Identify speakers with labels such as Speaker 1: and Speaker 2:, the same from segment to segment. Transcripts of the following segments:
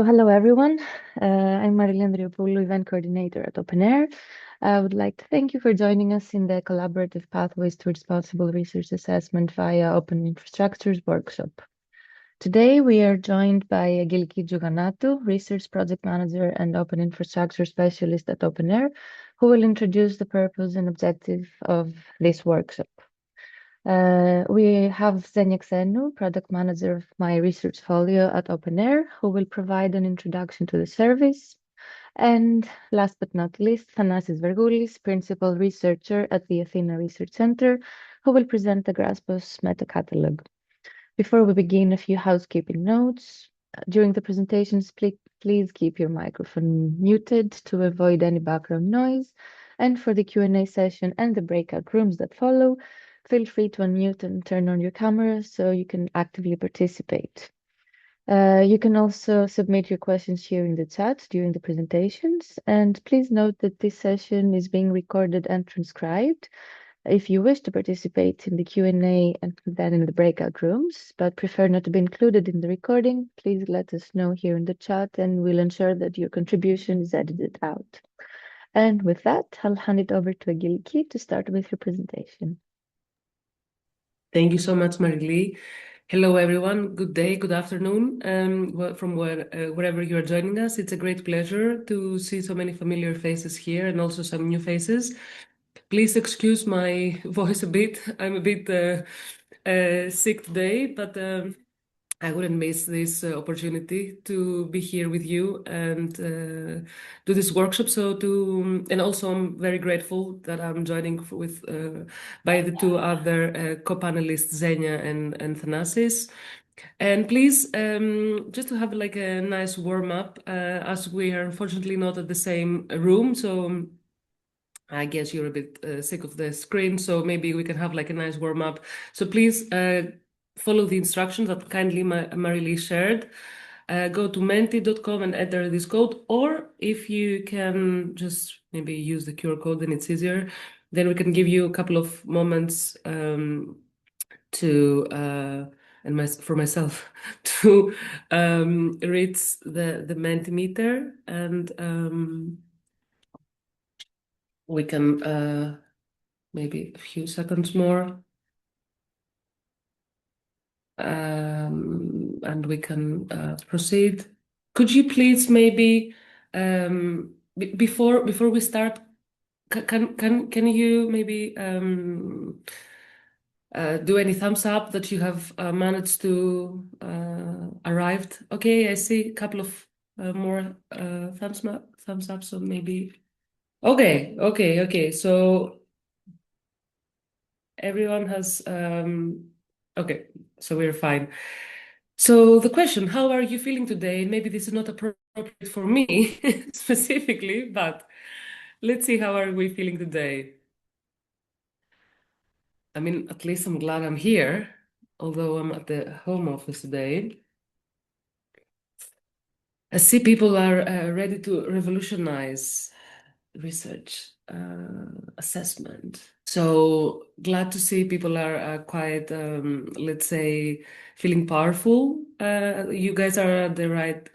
Speaker 1: Hello everyone. I'm Marilyn Andriopoulou, event coordinator at OpenAIRE. I would like to thank you for joining us in the Collaborative Pathways to Responsible Research Assessment via Open Infrastructures workshop. Today we are joined by Angeliki Tzouganatou, Research Project Manager and Open Infrastructure Specialist at OpenAIRE, who will introduce the purpose and objective of this workshop. We have Zenia, Product Manager of MyResearchFolio at OpenAIRE, who will provide an introduction to the service. And last but not least, Thanasis Vergoulis, Principal Researcher at the Athena Research Center, who will present the GraspOS Catalogue. Before we begin, a few housekeeping notes. During the presentations, please keep your microphone muted to avoid any background noise. And for the Q&A session and the breakout rooms that follow, feel free to unmute and turn on your camera so you can actively participate. You can also submit your questions here in the chat during the presentations. And please note that this session is being recorded and transcribed. If you wish to participate in the Q&A and then in the breakout rooms, but prefer not to be included in the recording, please let us know here in the chat and we'll ensure that your contribution is edited out. And with that, I'll hand it over to Angeliki to start with your presentation.
Speaker 2: Thank you so much, Marilyn. Hello, everyone. Good day, good afternoon, from wherever you are joining us. It's a great pleasure to see so many familiar faces here and also some new faces. Please excuse my voice a bit. I'm a bit sick today, but I wouldn't miss this opportunity to be here with you and do this workshop. And also I'm very grateful that I'm joining with by the two other co-panelists, Zenia and Thanasis. And please, just to have like a nice warm up, as we are unfortunately not at the same room, so I guess you're a bit sick of the screen, so maybe we can have like a nice warm up. So please follow the instructions that kindly Marilyn shared. Go to menti.com and enter this code, or if you can just maybe use the QR code, then it's easier. Then we can give you a couple of moments for myself to read the Mentimeter, and we can maybe a few seconds more. And we can proceed. Could you please maybe before we start, can you maybe do any thumbs up that you have managed to arrived? Okay, I see a couple of more thumbs up. So maybe okay. So everyone has okay. So we're fine. So the question, how are you feeling today? Maybe this is not appropriate for me specifically, but let's see, how are we feeling today? I mean, at least I'm glad I'm here, although I'm at the home office today. I see people are ready to revolutionize research assessment. So glad to see people are quite, let's say, feeling powerful. You guys are at the right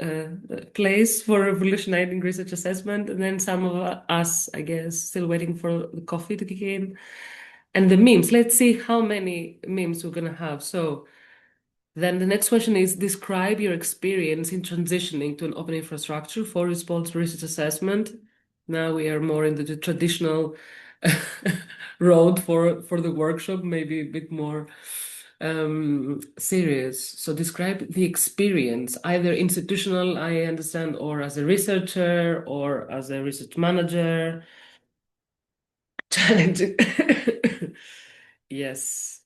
Speaker 2: place for revolutionizing research assessment. And then some of us, I guess, still waiting for the coffee to kick in. And the memes, let's see how many memes we're going to have. So then the next question is, describe your experience in transitioning to an open infrastructure for responsible research assessment. Now we are more in the traditional road for the workshop, maybe a bit more serious. So describe the experience, either institutional, I understand, or as a researcher or as a research manager. Challenging. Yes,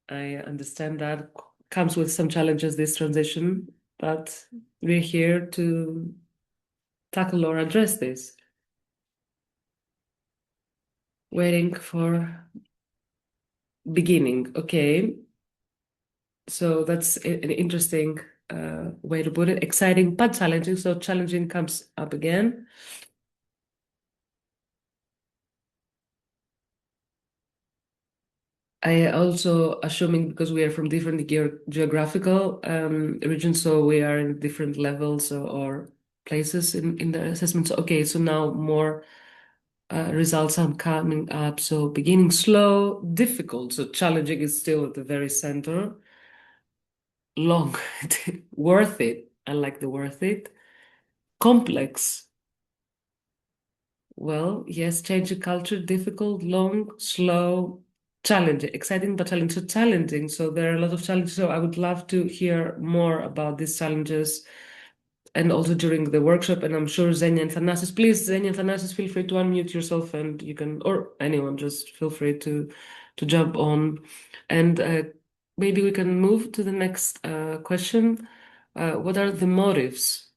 Speaker 2: I understand that comes with some challenges, this transition, but we're here to tackle or address this. Waiting for beginning. Okay. So that's an interesting way to put it. Exciting but challenging. So challenging comes up again. I also assuming because we are from different geographical regions, so we are in different levels or places in the assessment. So, okay, so now more results are coming up. So beginning slow, difficult. So challenging is still at the very center. Long, worth it. I like the worth it. Complex. Well, yes, changing culture, difficult, long, slow, challenging, exciting but challenging. So challenging. So there are a lot of challenges. So I would love to hear more about these challenges and also during the workshop. And I'm sure Zenia and Thanasis, please, Zenia and Thanasis, feel free to unmute yourself and you can, or anyone, just feel free to jump on. And maybe we can move to the next question. What are the motives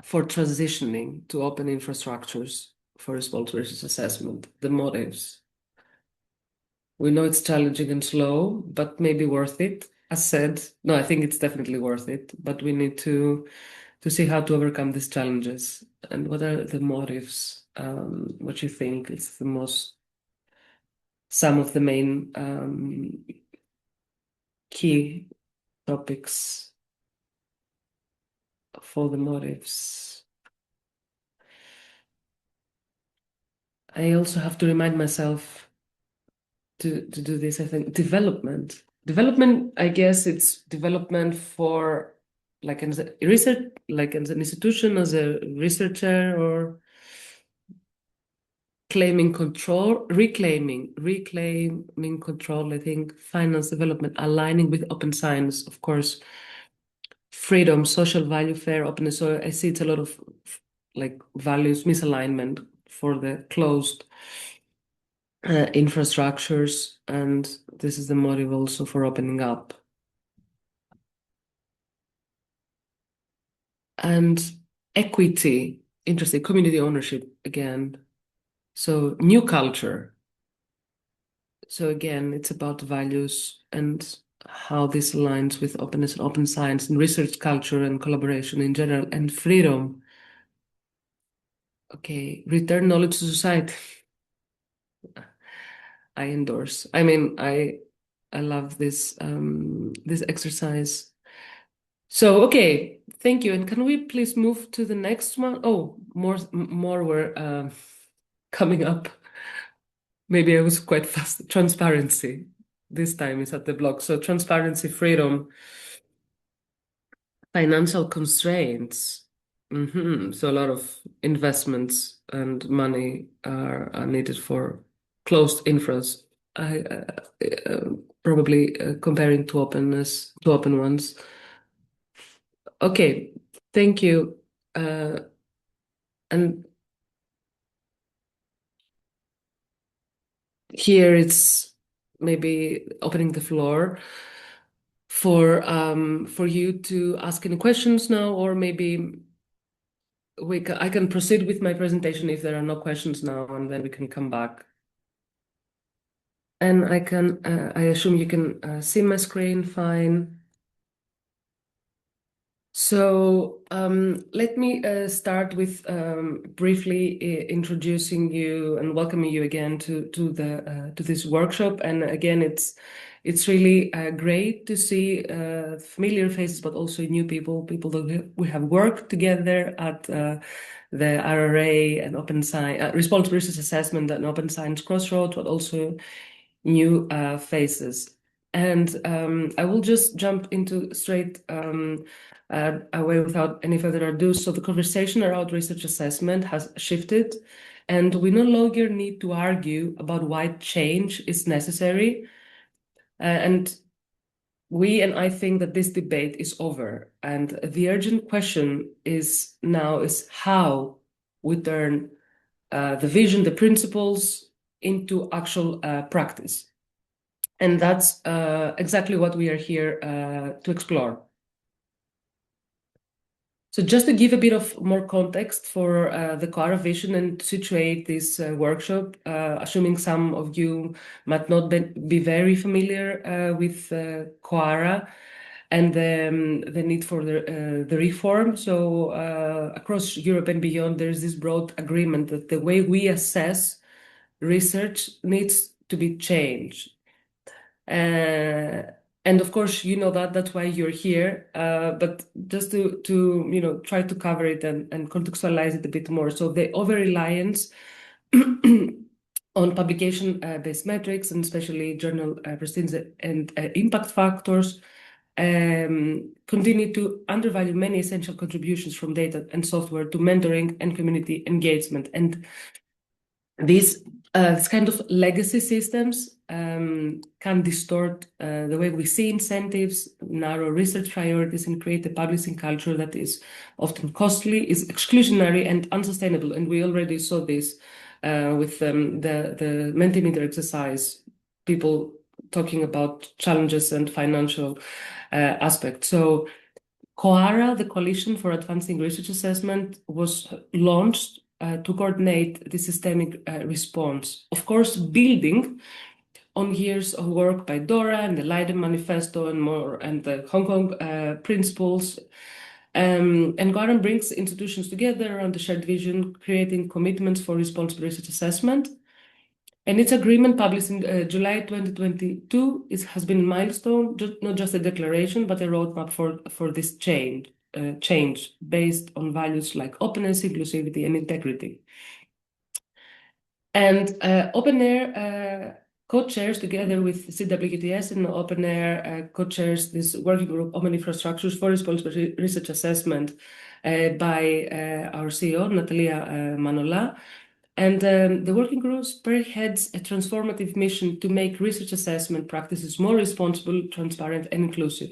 Speaker 2: for transitioning to open infrastructures for responsible research assessment? The motives. We know it's challenging and slow, but maybe worth it. As said, no, I think it's definitely worth it, but we need to see how to overcome these challenges and what are the motives. What you think is the most, some of the main key topics for the motives. I also have to remind myself to do this. I think development. Development, I guess it's development for like as a research, like as an institution, as a researcher, or claiming control, reclaiming control. I think finance development, aligning with open science, of course, freedom, social value, fair, openness. So I see it's a lot of like values misalignment for the closed infrastructures, and this is the motive also for opening up. And equity, interesting, community ownership again. So new culture. So again, it's about values and how this aligns with openness and open science and research culture and collaboration in general and freedom. Okay, return knowledge to society. I endorse. I mean, I love this this exercise. So okay, thank you. And can we please move to the next one? Oh, more were coming up. Maybe I was quite fast. Transparency. This time is at the block. So transparency, freedom, financial constraints. So a lot of investments and money are needed for closed infras. I probably comparing to openness to open ones. Okay, thank you. And here it's maybe opening the floor for you to ask any questions now, or maybe I can proceed with my presentation if there are no questions now, and then we can come back. And I assume you can see my screen fine. So let me start with briefly introducing you and welcoming you again to this workshop. And again, it's really great to see familiar faces, but also new people that we have worked together at the RRA and Open Science, Responsible Research Assessment and Open Science Crossroads, but also new faces. And I will just jump into straight away without any further ado. So the conversation around research assessment has shifted, and we no longer need to argue about why change is necessary. And I think that this debate is over. And the urgent question is now is how we turn the vision, the principles into actual practice. And that's exactly what we are here to explore. So just to give a bit of more context for the CoARA vision and to situate this workshop, assuming some of you might not be very familiar with CoARA and the need for the reform. So across Europe and beyond, there's this broad agreement that the way we assess research needs to be changed. And of course, you know that's why you're here. But just to try to cover it and contextualize it a bit more. So the over-reliance on publication-based metrics, and especially journal prestige and impact factors, continue to undervalue many essential contributions from data and software to mentoring and community engagement. And these kind of legacy systems can distort the way we see incentives, narrow research priorities, and create a publishing culture that is often costly, is exclusionary, and unsustainable. And we already saw this with the Mentimeter exercise, people talking about challenges and financial aspects. So CoARA, the Coalition for Advancing Research Assessment, was launched to coordinate the systemic response. Of course, building on years of work by Dora and the Leiden Manifesto and more, and the Hong Kong principles. And CoARA brings institutions together around the shared vision, creating commitments for responsible research assessment. And its agreement, published in July 2022, has been a milestone, not just a declaration, but a roadmap for this change based on values like openness, inclusivity, and integrity. And OpenAIRE co-chairs, together with CWTS and OpenAIRE, co-chairs this working group, Open Infrastructures for Responsible Research Assessment, by our CEO, Natalia Manola. And the working group spearheads a transformative mission to make research assessment practices more responsible, transparent, and inclusive.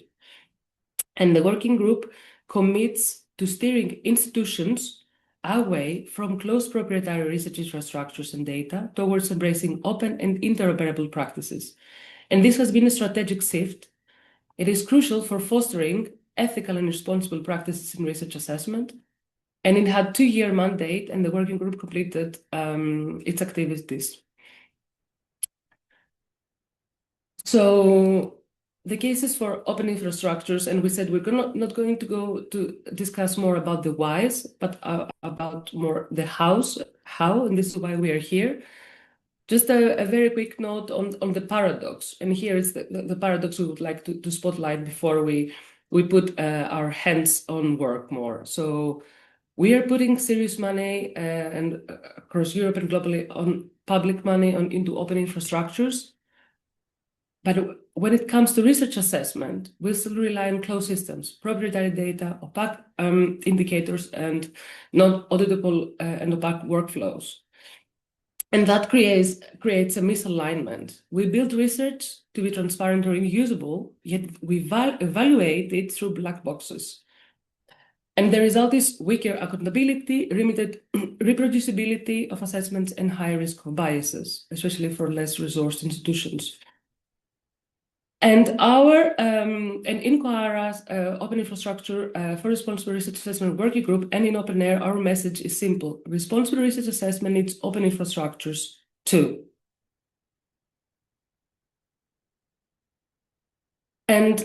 Speaker 2: And the working group commits to steering institutions away from closed proprietary research infrastructures and data towards embracing open and interoperable practices. And this has been a strategic shift. It is crucial for fostering ethical and responsible practices in research assessment. And it had a 2-year mandate, and the working group completed its activities. So the cases for open infrastructures, and we said we're not going to go to discuss more about the whys, but about more the how, and this is why we are here. Just a very quick note on the paradox, and here is the paradox we would like to spotlight before we put our hands on work more. So we are putting serious money and across Europe and globally on public money into open infrastructures. But when it comes to research assessment, we still rely on closed systems, proprietary data, opaque indicators, and non-auditable and opaque workflows. And that creates a misalignment. We build research to be transparent or reusable, yet we evaluate it through black boxes. And the result is weaker accountability, limited reproducibility of assessments, and high risk of biases, especially for less resourced institutions. And in CoARA's Open Infrastructure for Responsible Research Assessment Working Group and in OpenAIRE, our message is simple. Responsible research assessment needs open infrastructures too. And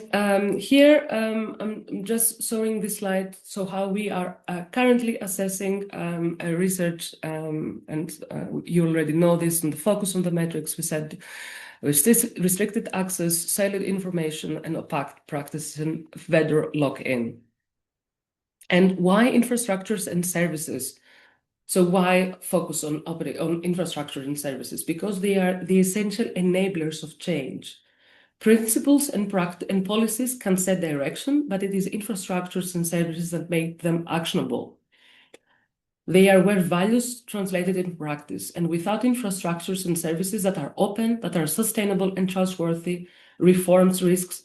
Speaker 2: here I'm just showing this slide, so how we are currently assessing research, and you already know this, and the focus on the metrics we said, restricted access, siloed information, and opaque practices and vendor lock-in. And why infrastructures and services? So why focus on infrastructure and services? Because they are the essential enablers of change. Principles and policies can set direction, but it is infrastructures and services that make them actionable. They are where values translated in practice, and without infrastructures and services that are open, that are sustainable and trustworthy, reforms risks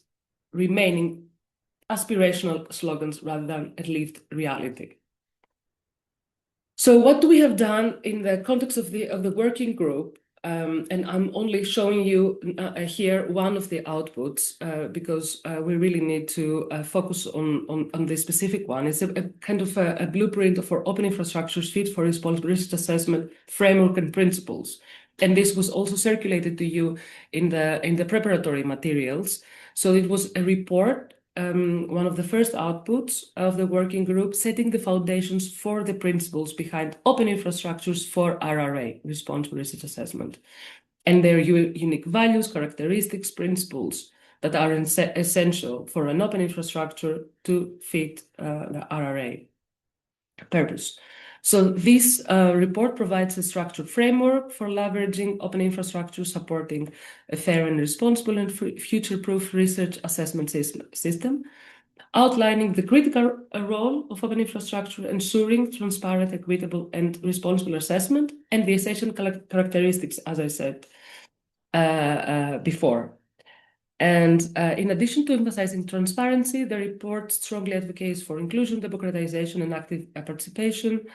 Speaker 2: remaining aspirational slogans rather than a lived reality. So what we have done in the context of the working group, and I'm only showing you here one of the outputs because we really need to focus on the specific one. It's a kind of a blueprint for open infrastructures fit for responsible research assessment framework and principles. And this was also circulated to you in the preparatory materials. So it was a report, one of the first outputs of the working group, setting the foundations for the principles behind open infrastructures for RRA, Responsible Research Assessment. and their unique values, characteristics, principles that are essential for an open infrastructure to fit the RRA purpose. So this report provides a structured framework for leveraging open infrastructure, supporting a fair and responsible and future-proof research assessment system, outlining the critical role of open infrastructure, ensuring transparent, equitable, and responsible assessment, and the essential characteristics, as I said before. And in addition to emphasizing transparency, the report strongly advocates for inclusion, democratization, and active participation.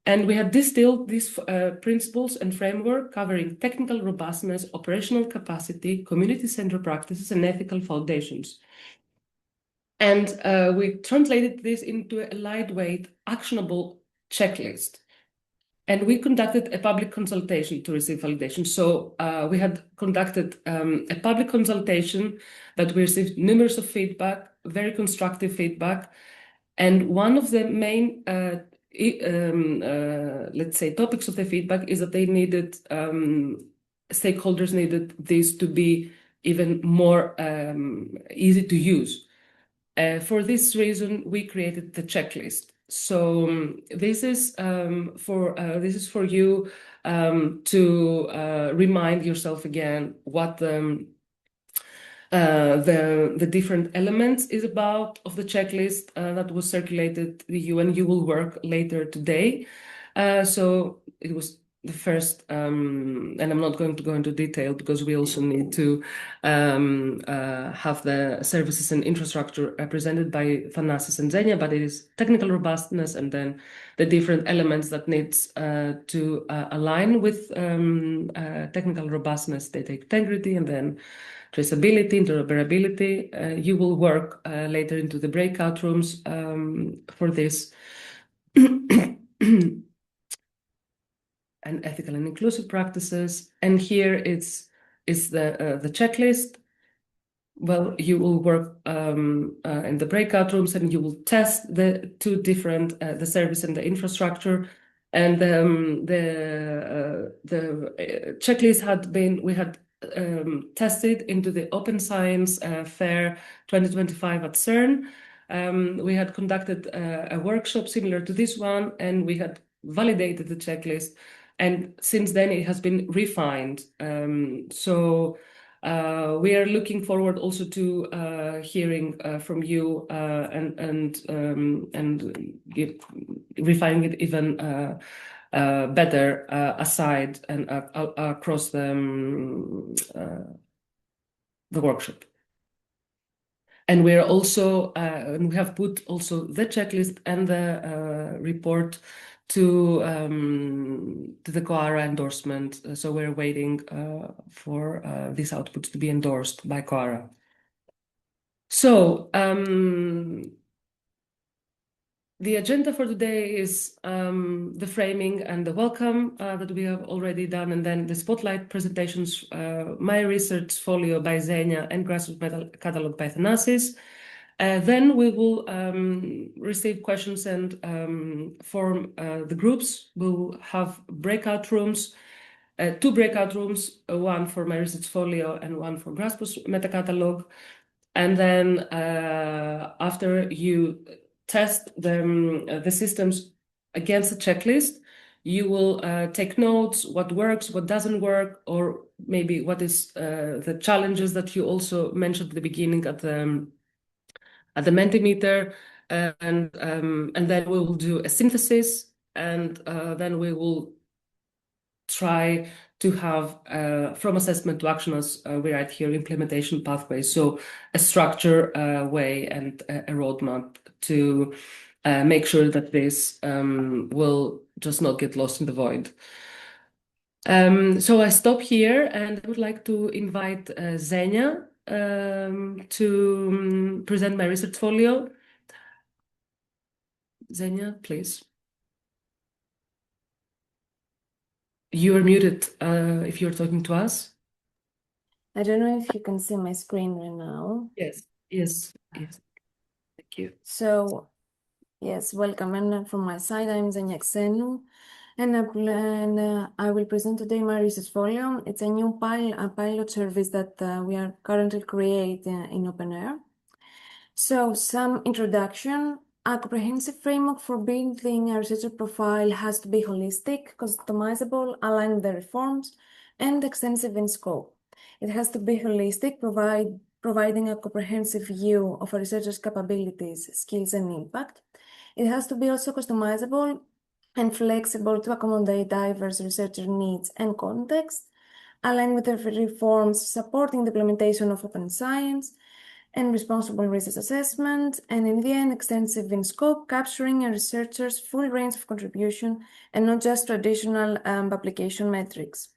Speaker 2: And we have distilled these principles and framework covering technical robustness, operational capacity, community-centered practices, and ethical foundations. And we translated this into a lightweight, actionable checklist. And we conducted a public consultation to receive validation. So we had conducted a public consultation that we received numerous of feedback, very constructive feedback. And one of the main, let's say, topics of the feedback is that they needed, stakeholders needed this to be even more easy to use. For this reason, we created the checklist. So this is for you to remind yourself again what the different elements is about of the checklist that was circulated to you, and you will work later today. So it was the first, and I'm not going to go into detail because we also need to have the services and infrastructure represented by Thanasis and Zenia, but it is technical robustness and then the different elements that needs to align with technical robustness, data integrity, and then traceability, interoperability. You will work later into the breakout rooms for this. And ethical and inclusive practices. And here is the checklist. Well, you will work in the breakout rooms and you will test the two different, the service and the infrastructure. And the checklist had been, we had tested into the Open Science Fair 2025 at CERN. We had conducted a workshop similar to this one, and we had validated the checklist. And since then, it has been refined. So we are looking forward also to hearing from you and refining it even better aside and across the workshop. And we're also, and we have put also the checklist and the report to the CoARA endorsement. So we're waiting for this output to be endorsed by CoARA. So the agenda for today is the framing and the welcome that we have already done, and then the spotlight presentations, MyResearchFolio by Zenia and GraspOS Catalogue by Thanasis. Then we will receive questions and form the groups. We'll have breakout rooms, two breakout rooms, one for MyResearchFolio and one for GraspOS Catalogue. And then after you test the systems against the checklist, you will take notes, what works, what doesn't work, or maybe what is the challenges that you also mentioned at the beginning at the Mentimeter, and then we will do a synthesis, and then we will try to have from assessment to action, as we write here, implementation pathway. So a structure way and a roadmap to make sure that this will just not get lost in the void. So I stop here, and I would like to invite Zenia to present MyResearchFolio. Zenia, please. You are muted if you're talking to us.
Speaker 3: I don't know if you can see my screen right now.
Speaker 2: Yes, yes, yes. Thank you.
Speaker 3: So, yes, welcome. And from my side, I'm Zenia Xenou. And I will present today MyResearchFolio. It's a new pilot service that we are currently creating in OpenAIRE. So, some introduction. A comprehensive framework for building a researcher profile has to be holistic, customizable, aligned with the reforms, and extensive in scope. It has to be holistic, providing a comprehensive view of a researcher's capabilities, skills, and impact. It has to be also customizable and flexible to accommodate diverse researcher needs and context, aligned with the reforms supporting the implementation of open science and responsible research assessment, and in the end, extensive in scope, capturing a researcher's full range of contribution and not just traditional publication metrics.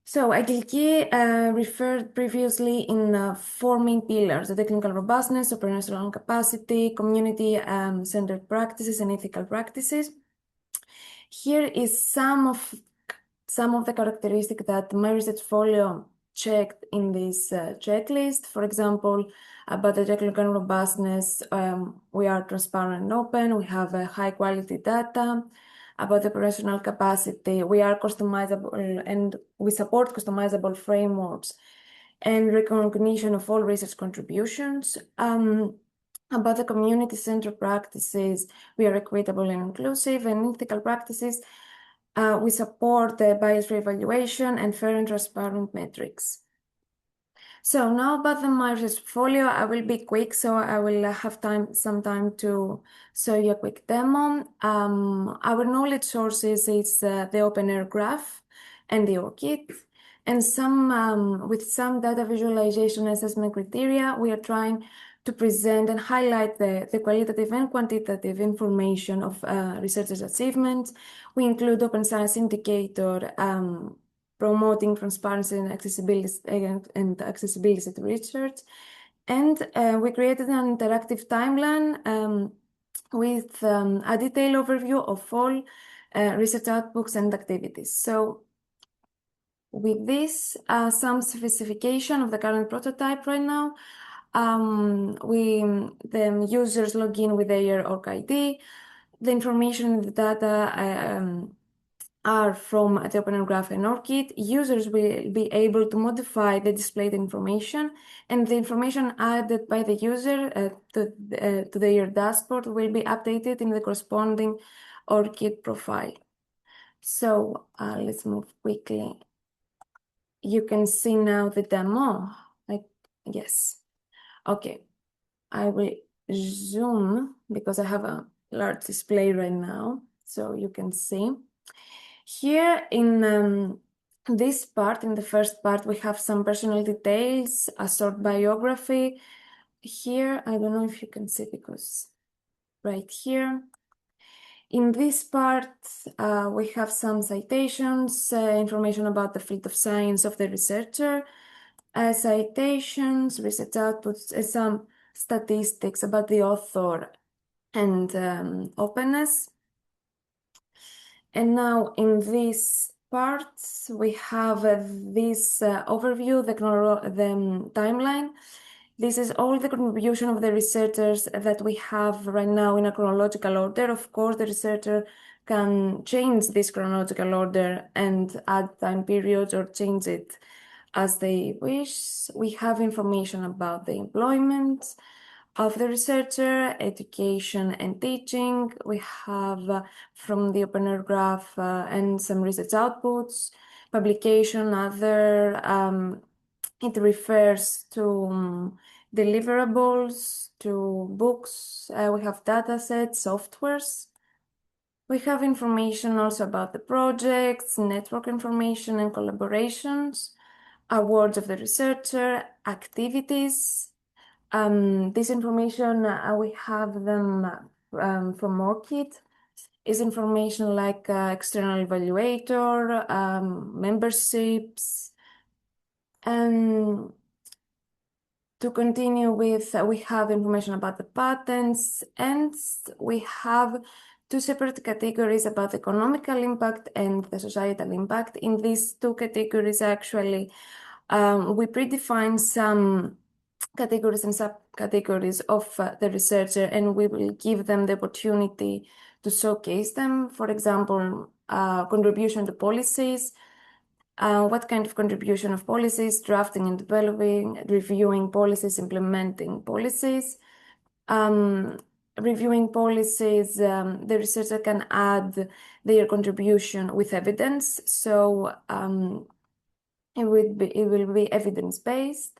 Speaker 3: So, Angeliki referred previously in 4 main pillars: the technical robustness, operational capacity, community-centered practices, and ethical practices. Here is some of the characteristics that MyResearchFolio checked in this checklist. For example, about the technical robustness, we are transparent and open, we have high quality data. About the operational capacity, we are customizable and we support customizable frameworks and recognition of all research contributions. About the community-centered practices, we are equitable and inclusive, and ethical practices, we support the bias-free evaluation and fair and transparent metrics. So now about the MyResearchFolio, I will be quick, so I will have some time to show you a quick demo. Our knowledge sources is the OpenAIRE graph and the ORCID, and with some data visualization assessment criteria, we are trying to present and highlight the qualitative and quantitative information of researchers' achievements. We include open science indicator promoting transparency and accessibility to research. And we created an interactive timeline with a detailed overview of all research outputs and activities. So with this, some specification of the current prototype right now. The users log in with their ORC ID. The information in the data are from the OpenAIRE graph and ORCID. Users will be able to modify the displayed information, and the information added by the user to their dashboard will be updated in the corresponding ORCID profile. So let's move quickly. You can see now the demo. Yes. Okay. I will zoom because I have a large display right now, so you can see. Here in this part, in the first part, we have some personal details, a short biography. Here, I don't know if you can see because right here. In this part, we have some citations, information about the field of science of the researcher, citations, research outputs, some statistics about the author and openness. And now in this part, we have this overview, the timeline. This is all the contribution of the researchers that we have right now in a chronological order. Of course, the researcher can change this chronological order and add time periods or change it as they wish. We have information about the employment of the researcher, education and teaching. We have from the OpenAIRE graph and some research outputs, publication, other. It refers to deliverables, to books. We have datasets, softwares. We have information also about the projects, network information and collaborations, awards of the researcher, activities. This information, we have them from ORCID. Is information like external evaluator, memberships. And to continue with, we have information about the patents, and we have 2 separate categories about economical impact and the societal impact. In these 2 categories, actually, we predefine some categories and subcategories of the researcher, and we will give them the opportunity to showcase them. For example, contribution to policies, what kind of contribution of policies, drafting and developing, reviewing policies, implementing policies. Reviewing policies, the researcher can add their contribution with evidence. So it will be evidence-based.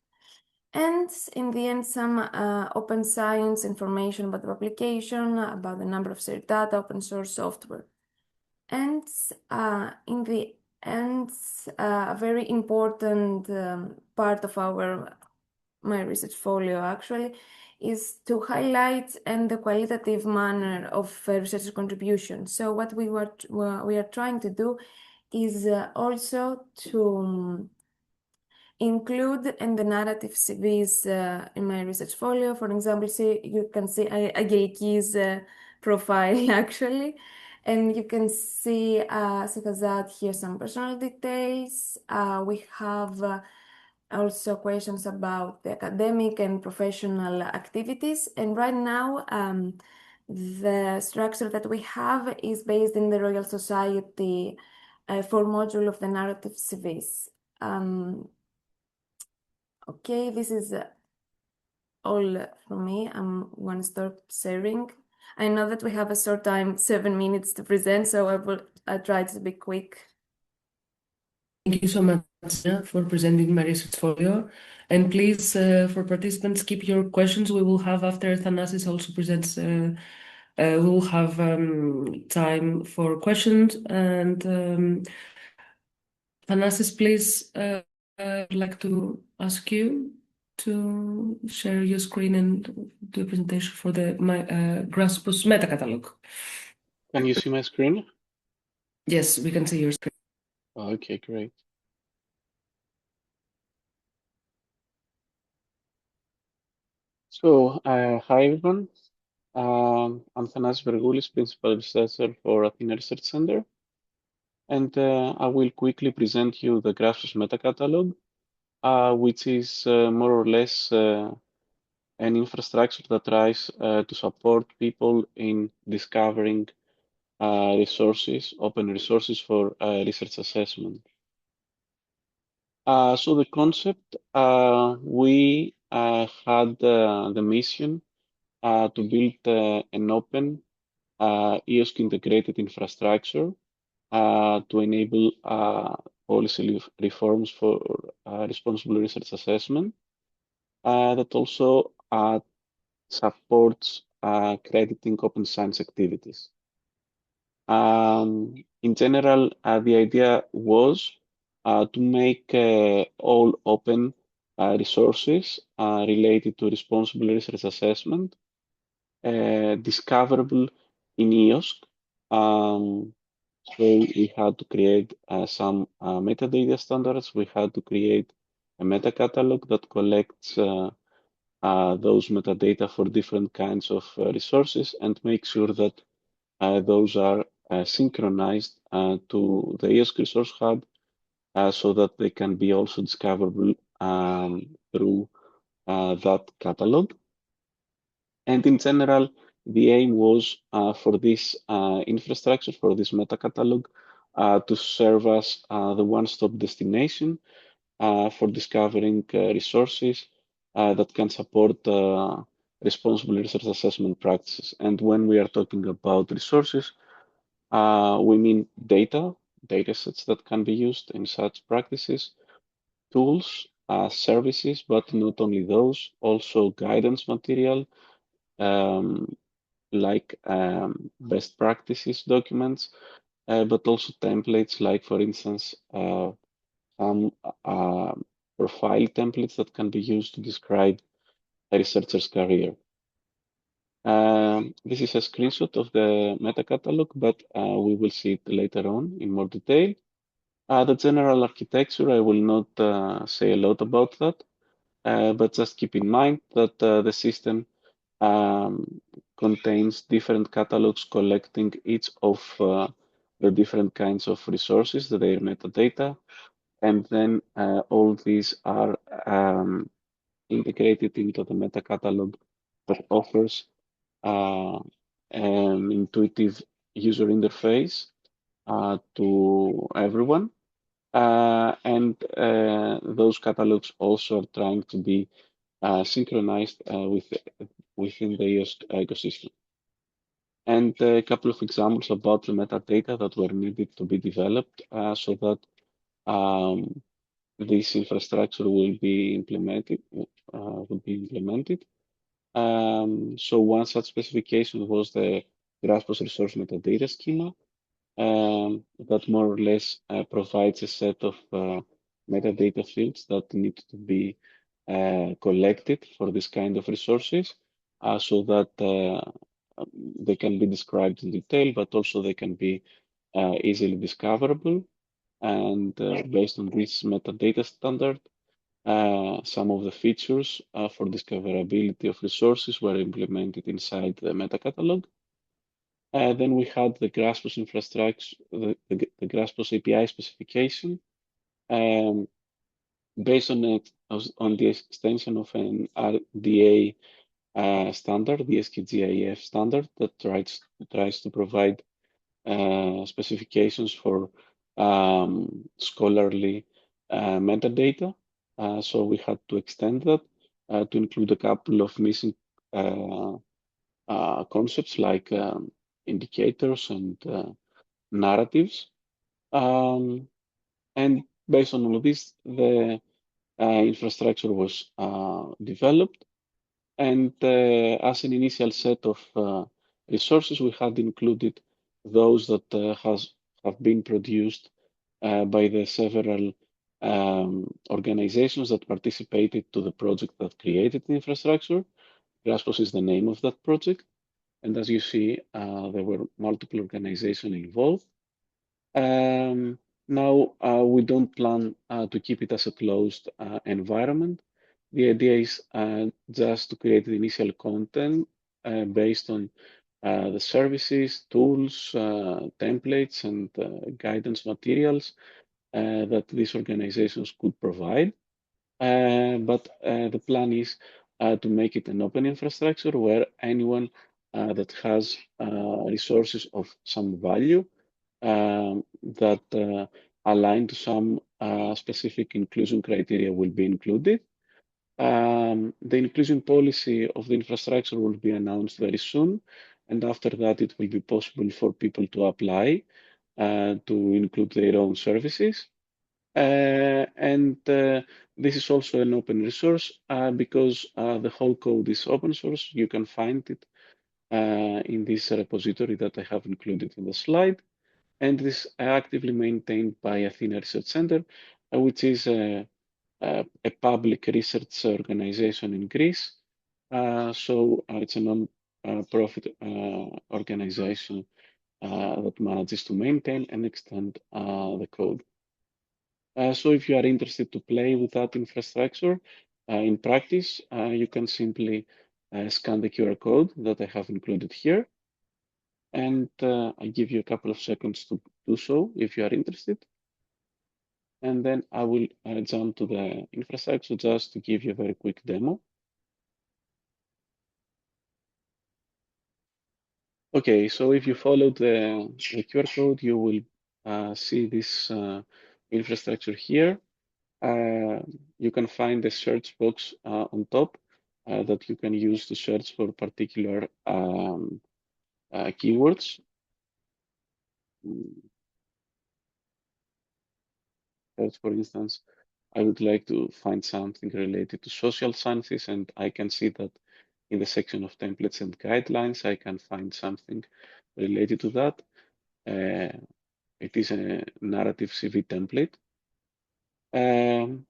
Speaker 3: And in the end, some open science information about the publication, about the number of shared data, open source software. And in the end, a very important part of our MyResearchFolio actually is to highlight and the qualitative manner of researcher contribution. So what we are trying to do is also to include in the narrative CVs in MyResearchFolio. For example, you can see Angeliki's profile actually, and you can see she has added here some personal details. We have also questions about the academic and professional activities. And right now, the structure that we have is based in the Royal Society for module of the narrative CVs. Okay, this is all from me. I'm going to start sharing. I know that we have a short time, 7 minutes to present, so I'll try to be quick.
Speaker 2: Thank you so much, Zenia, for presenting MyResearchFolio. And please, for participants, keep your questions. We will have, after Thanasis also presents, we will have time for questions. And Thanasis, please, I'd like to ask you to share your screen and do a presentation for the GraspOS meta catalog.
Speaker 4: Can you see my screen?
Speaker 2: Yes, we can see your screen.
Speaker 4: Okay, great. So, hi everyone. I'm Thanasis Vergoulis, Principal Researcher for Athena Research Center. And I will quickly present you the GraspOS meta catalog, which is more or less an infrastructure that tries to support people in discovering resources, open resources for research assessment. So the concept, we had the mission to build an open EOSC integrated infrastructure to enable policy reforms for responsible research assessment that also supports crediting open science activities. In general, the idea was to make all open resources related to responsible research assessment discoverable in EOSC. So we had to create some metadata standards. We had to create a meta catalog that collects those metadata for different kinds of resources and make sure that those are synchronized to the EOSC Resource Hub so that they can be also discoverable through that catalog. And in general, the aim was for this infrastructure, for this meta catalog, to serve as the one-stop destination for discovering resources that can support responsible research assessment practices. And when we are talking about resources, we mean data sets that can be used in such practices, tools, services, but not only those, also guidance material, like best practices documents, but also templates like, for instance, some profile templates that can be used to describe a researcher's career. This is a screenshot of the meta catalog, but we will see it later on in more detail. The general architecture, I will not say a lot about that, but just keep in mind that the system contains different catalogs collecting each of the different kinds of resources, their metadata, and then all these are integrated into the meta catalog that offers an intuitive user interface to everyone. And those catalogs also are trying to be synchronized within the EOS ecosystem. And a couple of examples about the metadata that were needed to be developed so that this infrastructure will be implemented. So one such specification was the GraspOS resource metadata schema that more or less provides a set of metadata fields that need to be collected for this kind of resources so that they can be described in detail, but also they can be easily discoverable. And based on this metadata standard, some of the features for discoverability of resources were implemented inside the meta catalog. Then we had the GraspOS infrastructure, the GraspOS API specification, based on the extension of an RDA standard, the SKGIF standard that tries to provide specifications for scholarly metadata. So we had to extend that to include a couple of missing concepts like indicators and narratives. And based on all of this, the infrastructure was developed. And as an initial set of resources, we had included those that have been produced by the several organizations that participated to the project that created the infrastructure. GraspOS is the name of that project. And as you see, there were multiple organizations involved. Now, we don't plan to keep it as a closed environment. The idea is just to create the initial content based on the services, tools, templates, and guidance materials that these organizations could provide. But the plan is to make it an open infrastructure where anyone that has resources of some value that align to some specific inclusion criteria will be included. The inclusion policy of the infrastructure will be announced very soon, and after that it will be possible for people to apply to include their own services. And this is also an open resource because the whole code is open source. You can find it in this repository that I have included in the slide. And it is actively maintained by Athena Research Center, which is a public research organization in Greece. So it's a non-profit organization that manages to maintain and extend the code. So if you are interested to play with that infrastructure in practice, you can simply scan the QR code that I have included here. And I give you a couple of seconds to do so if you are interested. And then I will jump to the infrastructure just to give you a very quick demo. Okay, so if you follow the QR code, you will see this infrastructure here. You can find a search box on top that you can use to search for particular keywords. As for instance, I would like to find something related to social sciences, and I can see that in the section of templates and guidelines, I can find something related to that. It is a narrative CV template.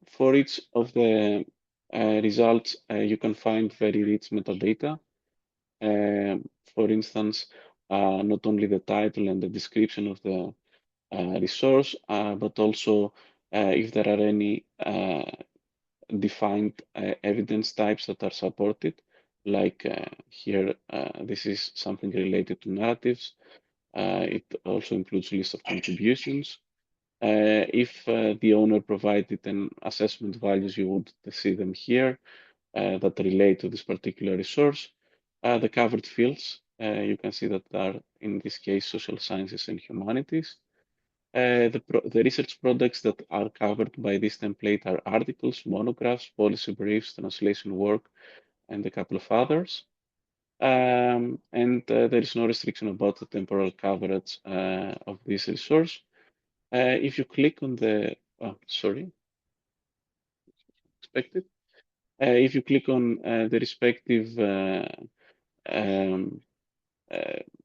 Speaker 4: For each of the results, you can find very rich metadata. For instance, not only the title and the description of the resource, but also if there are any defined evidence types that are supported, like here, this is something related to narratives. It also includes a list of contributions. If the owner provided an assessment values, you would see them here that relate to this particular resource. The covered fields, You can see that are, in this case, social sciences and humanities. The research projects that are covered by this template are articles, monographs, policy briefs, translation work, and a couple of others. And there is no restriction about the temporal coverage of this resource. If you click on the, if you click on the respective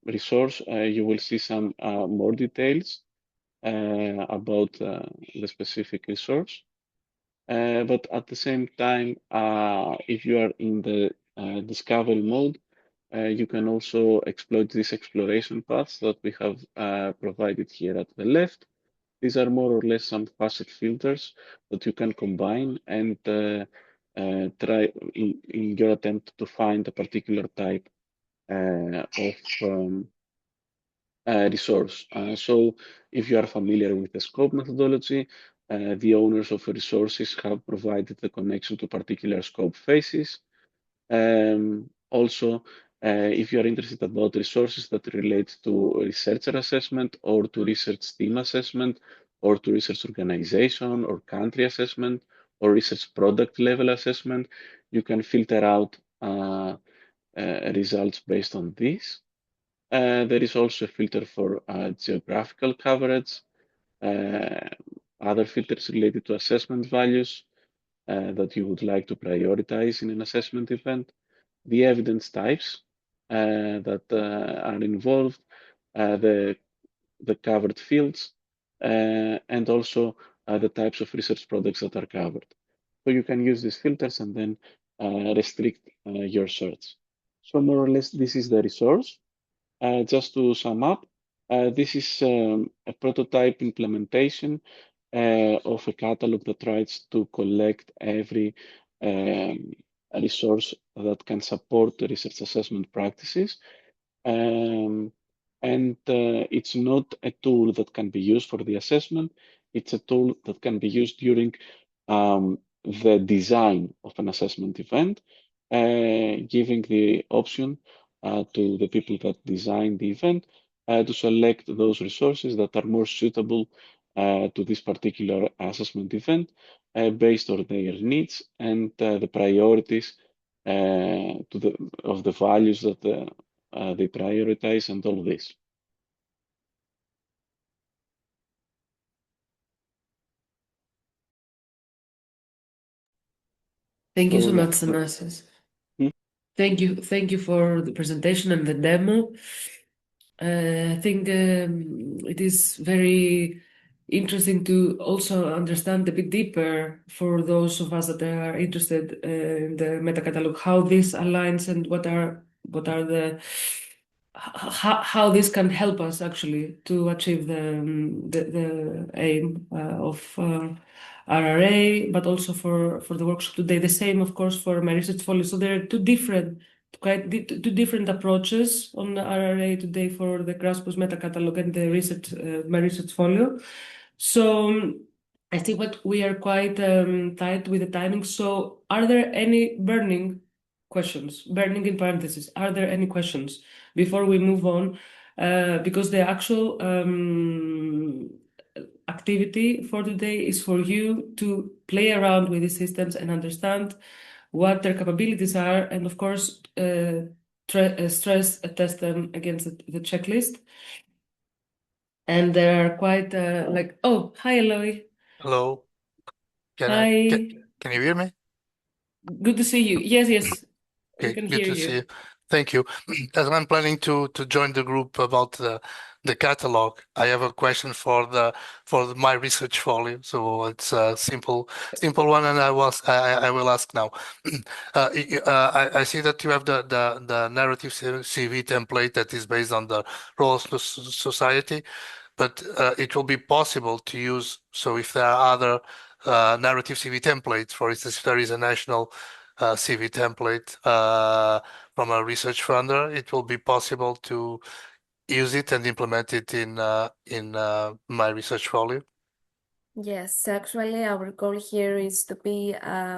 Speaker 4: resource, you will see some more details about the specific resource. But at the same time, if you are in the discovery mode, you can also exploit these exploration paths that we have provided here at the left. These are more or less some facet filters that you can combine and try in your attempt to find a particular type of resource. So if you are familiar with the scope methodology, the owners of resources have provided the connection to particular scope phases. Also, if you are interested about resources that relate to researcher assessment or to research team assessment or to research organization or country assessment or research product level assessment, you can filter out results based on this. There is also a filter for geographical coverage, other filters related to assessment values that you would like to prioritize in an assessment event, the evidence types that are involved, the covered fields, and also the types of research products that are covered. So you can use these filters and then restrict your search. So more or less, this is the resource. Just to sum up, this is a prototype implementation of a catalog that tries to collect every resource that can support the research assessment practices. And it's not a tool that can be used for the assessment. It's a tool that can be used during the design of an assessment event, giving the option to the people that design the event to select those resources that are more suitable to this particular assessment event based on their needs and the priorities of the values that they prioritize and all this.
Speaker 2: Thank you so
Speaker 4: yeah.
Speaker 2: much, Thanasis. Thank you for the presentation and the demo. I think it is very interesting to also understand a bit deeper for those of us that are interested in the meta catalog, how this aligns and what are the how this can help us actually to achieve the aim of RRA, but also for the workshop today. The same, of course, for MyResearchFolio. So there are two different approaches on the RRA today for the GraspOS meta catalog and the MyResearchFolio. So I think what we are quite tight with the timing. So are there any burning questions? Burning in parentheses. Are there any questions before we move on? Because the actual activity for today is for you to play around with the systems and understand what their capabilities are, and of course, stress test them against the checklist. And there are quite like, oh, hi, Eloy.
Speaker 5: Hello.
Speaker 2: Hi.
Speaker 5: Can you hear me?
Speaker 2: Good to see you. Yes.
Speaker 5: Okay,
Speaker 2: I can
Speaker 5: good
Speaker 2: hear
Speaker 5: to
Speaker 2: you.
Speaker 5: see you. Thank you. As I'm planning to join the group about the catalog, I have a question for MyResearchFolio. So it's a simple one, and I will ask now. I see that you have the narrative CV template that is based on the Royal Society, but it will be possible to use. So if there are other narrative CV templates, for instance, if there is a national CV template from a research funder, it will be possible to use it and implement it in MyResearchFolio.
Speaker 3: Yes, actually, our goal here is to be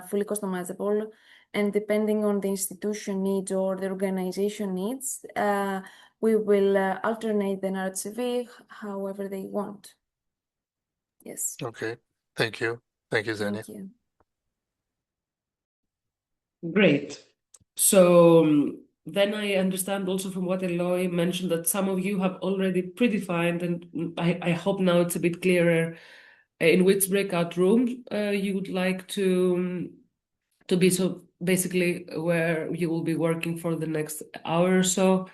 Speaker 3: fully customizable And depending on the institution needs or the organization needs, we will alternate the narrative however they want. Yes.
Speaker 5: Okay. Thank you. Thank you, Zenia.
Speaker 3: Thank you.
Speaker 2: Great. So then I understand also from what Eloy mentioned that some of you have already predefined, and I hope now it's a bit clearer in which breakout room you would like to be, so basically where you will be working for the next hour or so.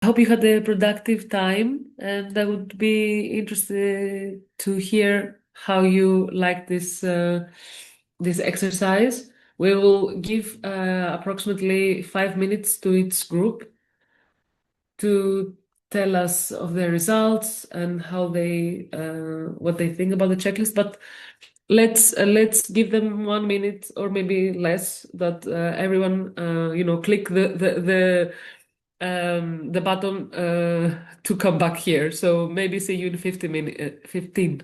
Speaker 2: I hope you had a productive time, and I would be interested to hear how you like this this exercise. We will give approximately 5 minutes to each group to tell us of their results and how they what they think about the checklist. But let's give them 1 minute or maybe less, that everyone click the button to come back here. So maybe see you in 15.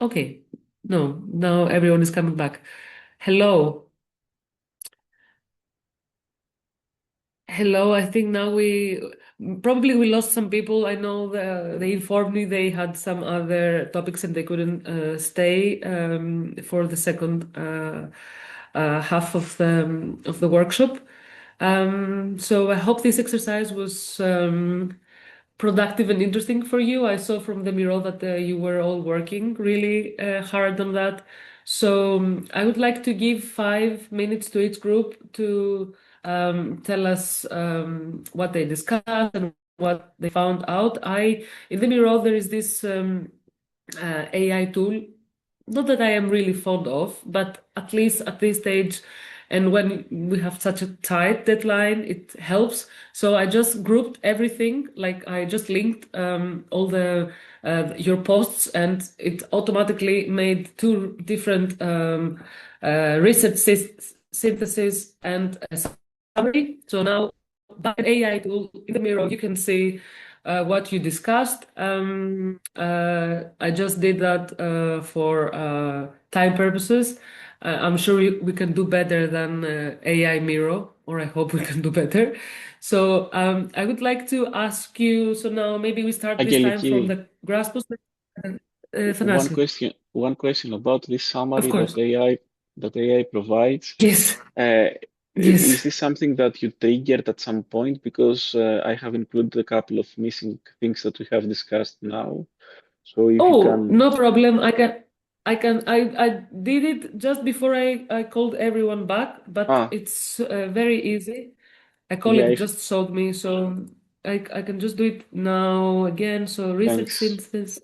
Speaker 2: Okay. No, now everyone is coming back. Hello. Hello, I think now we lost some people. I know they informed me they had some other topics and they couldn't stay for the second half of the workshop. So I hope this exercise was productive and interesting for you. I saw from the Miro that you were all working really hard on that. So I would like to give 5 minutes to each group to tell us what they discussed and what they found out. In the Miro, there is this AI tool, not that I am really fond of, but at least at this stage, and when we have such a tight deadline, it helps. So I just grouped everything, like I just linked all the your posts, and it automatically made 2 different research synthesis and a summary. So now by an AI tool in the Miro, you can see what you discussed. I just did that for time purposes. I'm sure we can do better than AI Miro, or I hope we can do better. So I would like to ask you, so now maybe we start this time from the GraspOS. Thanasis.
Speaker 4: One question about this summary
Speaker 2: Of course.
Speaker 4: that AI provides.
Speaker 2: Yes.
Speaker 4: Yes. Is this something that you triggered at some point? Because I have included a couple of missing things that we have discussed now. So if you can...
Speaker 2: No problem. I did it just before I called everyone back, but it's very easy. I call it just showed me, so I can just do it now again. So research synthesis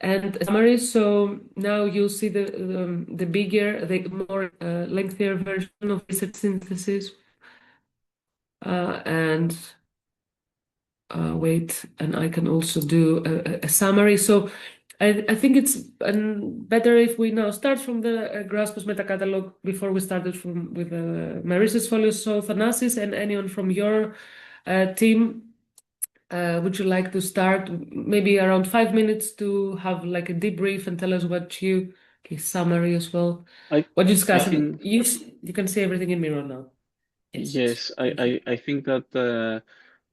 Speaker 2: and summary. So now you'll see the bigger, the more lengthier version of research synthesis. And wait, and I can also do a summary. So I think it's better if we now start from the GraspOS meta catalog before we started with MyResearchFolio. So Thanasis and anyone from your team, would you like to start maybe around 5 minutes to have like a debrief and tell us what you summary as well? What you discussed. You can see everything in Miro now.
Speaker 4: Yes, I think that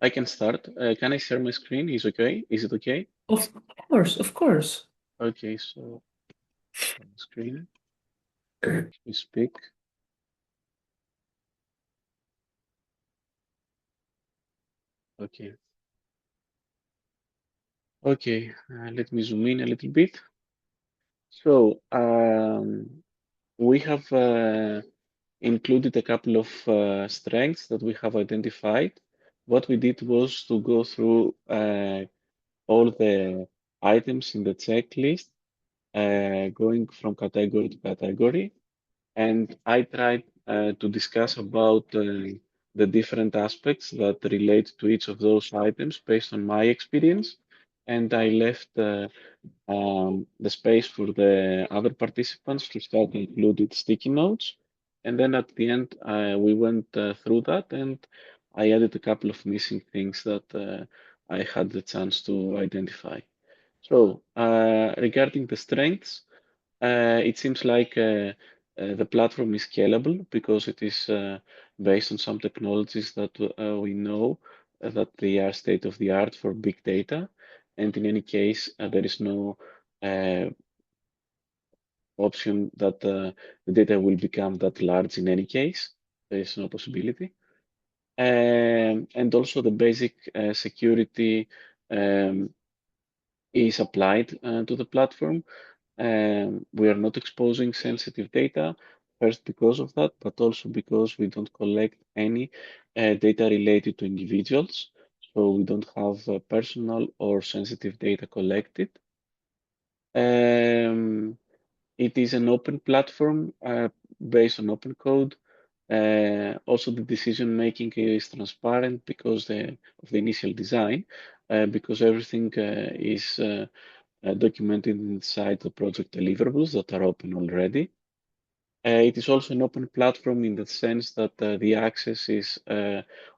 Speaker 4: I can start. Can I share my screen? Is okay? Is it okay?
Speaker 2: Of course.
Speaker 4: Okay, so screen. You speak. Okay. Okay, let me zoom in a little bit. So we have included a couple of strengths that we have identified. What we did was to go through all the items in the checklist, going from category to category. And I tried to discuss about the different aspects that relate to each of those items based on my experience. And I left the space for the other participants to start included sticky notes. And then at the end, we went through that, and I added a couple of missing things that I had the chance to identify. So regarding the strengths, It seems like the platform is scalable because it is based on some technologies that we know that they are state of the art for big data. And in any case, there is no option that the data will become that large in any case. There is no possibility. And also the basic security is applied to the platform. We are not exposing sensitive data, first because of that, but also because we don't collect any data related to individuals. So we don't have personal or sensitive data collected. It is an open platform based on open code. Also, the decision making is transparent because of the initial design, because everything is documented inside the project deliverables that are open already. It is also an open platform in the sense that the access is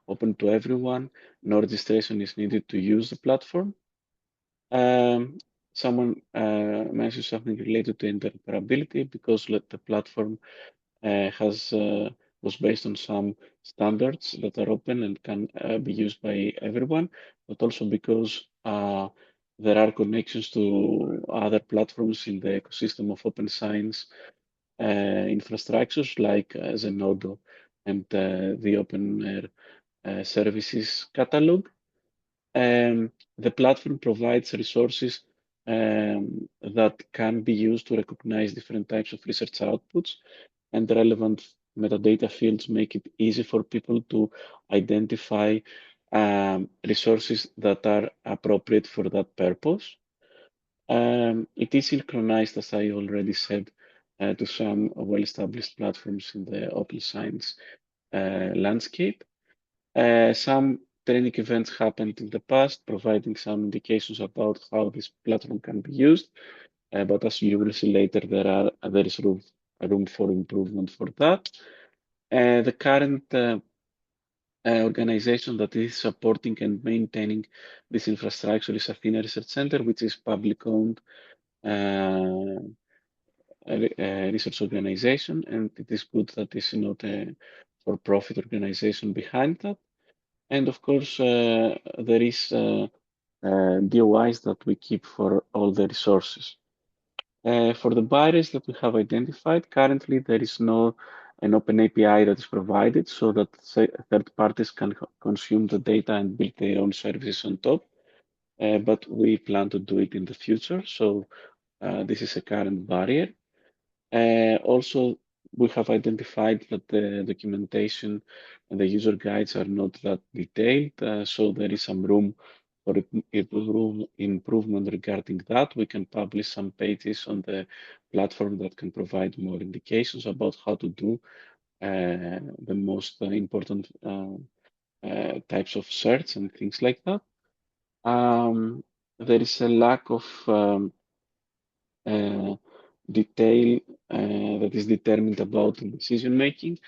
Speaker 4: open to everyone. No registration is needed to use the platform. Someone mentioned something related to interoperability because the platform was based on some standards that are open and can be used by everyone, but also because there are connections to other platforms in the ecosystem of open science infrastructures like Zenodo and the OpenAIRE services catalog. The platform provides resources that can be used to recognize different types of research outputs, and the relevant metadata fields make it easy for people to identify resources that are appropriate for that purpose. It is synchronized, as I already said, to some well-established platforms in the open science landscape. Some training events happened in the past, providing some indications about how this platform can be used. But as you will see later, there is room for improvement for that. The current organization that is supporting and maintaining this infrastructure is Athena Research Center, which is public-owned research organization, and it is good that it's not a for-profit organization behind that. And of course, there is DOIs that we keep for all the resources. For the barriers that we have identified, currently there is no an open API that is provided so that third parties can consume the data and build their own services on top. But we plan to do it in the future. So this is a current barrier. Also, we have identified that the documentation and the user guides are not that detailed, so there is some room for improvement regarding that. We can publish some pages on the platform that can provide more indications about how to do the most important types of search and things like that. There is a lack of detail that is determined about decision making.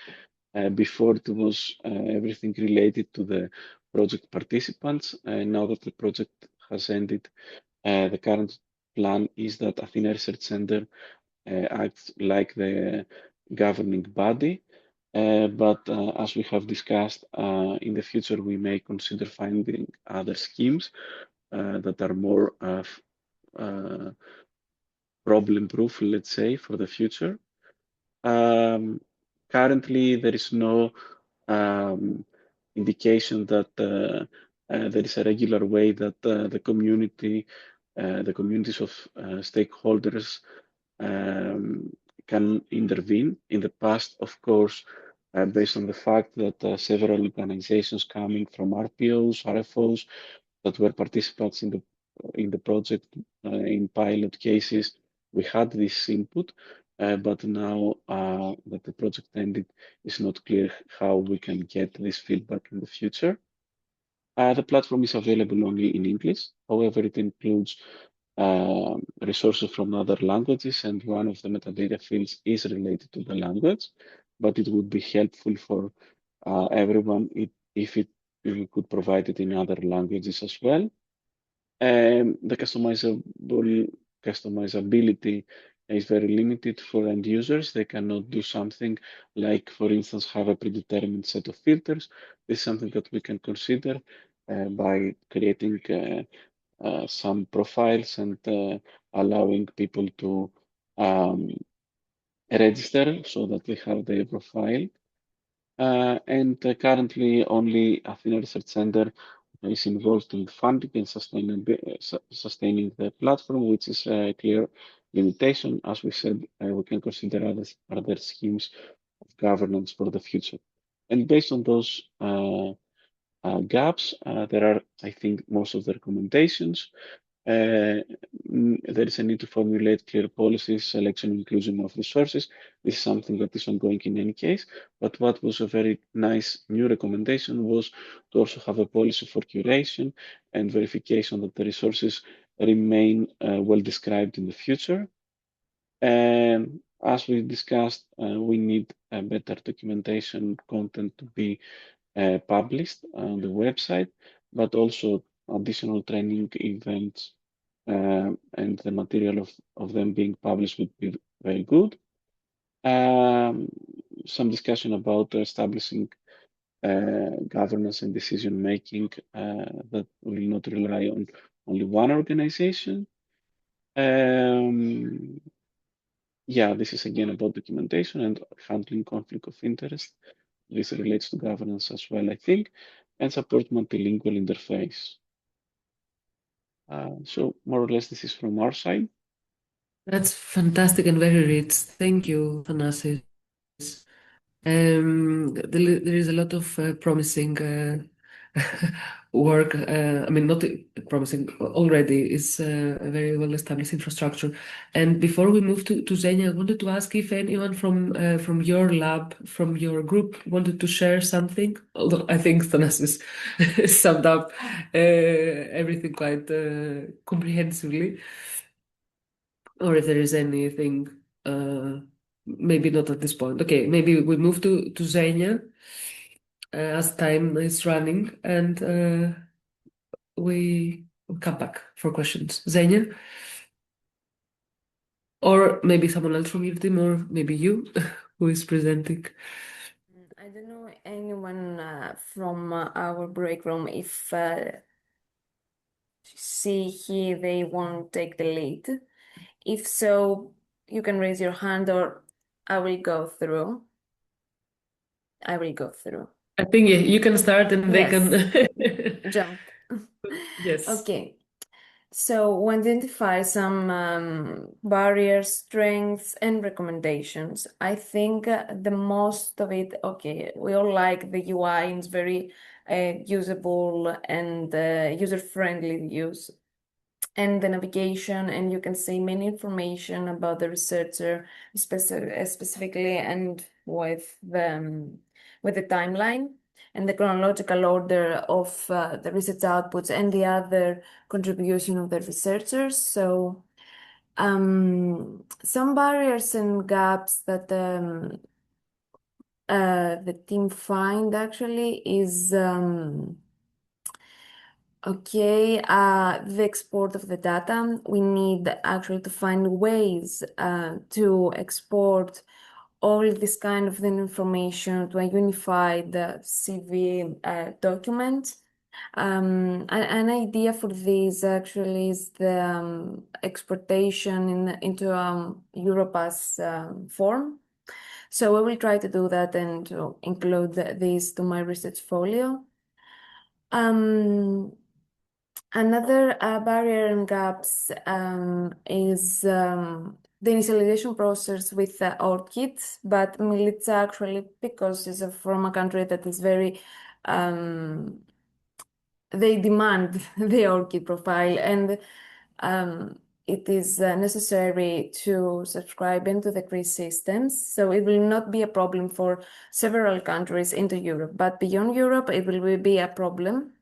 Speaker 4: Before it was everything related to the project participants. Now that the project has ended, the current plan is that Athena Research Center acts like the governing body. But as we have discussed, in the future we may consider finding other schemes that are more problem-proof, let's say, for the future. Currently, there is no indication that there is a regular way that the communities of stakeholders can intervene. In the past, of course, based on the fact that several organizations coming from RPOs, RFOs, that were participants in the project in pilot cases, we had this input, but now that the project ended, it's not clear how we can get this feedback in the future. The platform is available only in English. However, it includes resources from other languages, and one of the metadata fields is related to the language, but it would be helpful for everyone if we could provide it in other languages as well. The customizability is very limited for end users. They cannot do something like, for instance, have a predetermined set of filters. This is something that we can consider by creating some profiles and allowing people to register so that they have their profile. And currently, only Athena Research Center is involved in funding and sustaining the platform, which is a clear limitation. As we said, we can consider other schemes of governance for the future. And based on those gaps, there are, I think, most of the recommendations. There is a need to formulate clear policies, selection, inclusion of resources. This is something that is ongoing in any case. But what was a very nice new recommendation was to also have a policy for curation and verification that the resources remain well described in the future. And as we discussed, we need a better documentation content to be published on the website, but also additional training events and the material of them being published would be very good. Some discussion about establishing governance and decision making that will not rely on only one organization. Yeah, this is again about documentation and handling conflict of interest. This relates to governance as well, I think, and support multilingual interface. So more or less, this is from our side.
Speaker 2: That's fantastic and very rich. Thank you, Thanasis. There is a lot of promising work. I mean, not promising already, is a very well-established infrastructure. And before we move to Zenia, I wanted to ask if anyone from your lab, from your group, wanted to share something. Although I think Thanasis summed up everything quite comprehensively. Or if there is anything, maybe not at this point. Okay, maybe we move to Zenia as time is running, and we come back for questions. Zenia? Or maybe someone else from your team, or maybe you, who is presenting.
Speaker 3: I don't know anyone from our break room if see here they won't take the lead. If so, you can raise your hand or I will go through. I
Speaker 2: think you can start and they
Speaker 3: Yes.
Speaker 2: can
Speaker 3: Jump.
Speaker 2: Yes.
Speaker 3: Okay. So we identify some barriers, strengths, and recommendations. I think the most of it, okay, we all like the UI, it's very usable and user-friendly to use. And the navigation, and you can see many information about the researcher specifically and with the timeline and the chronological order of the research outputs and the other contribution of the researchers. So some barriers and gaps that the team find actually is okay, the export of the data. We need actually to find ways to export all this kind of information to a unified CV document. An idea for this actually is the exportation into Europass form. So we will try to do that and to include this to MyResearchFolio. Another barrier and gaps is the initialization process with ORCID, but Milica actually, because it's from a country that is very, they demand the ORCID profile, and it is necessary to subscribe into the CRIS systems. So it will not be a problem for several countries into Europe, but beyond Europe, it will be a problem.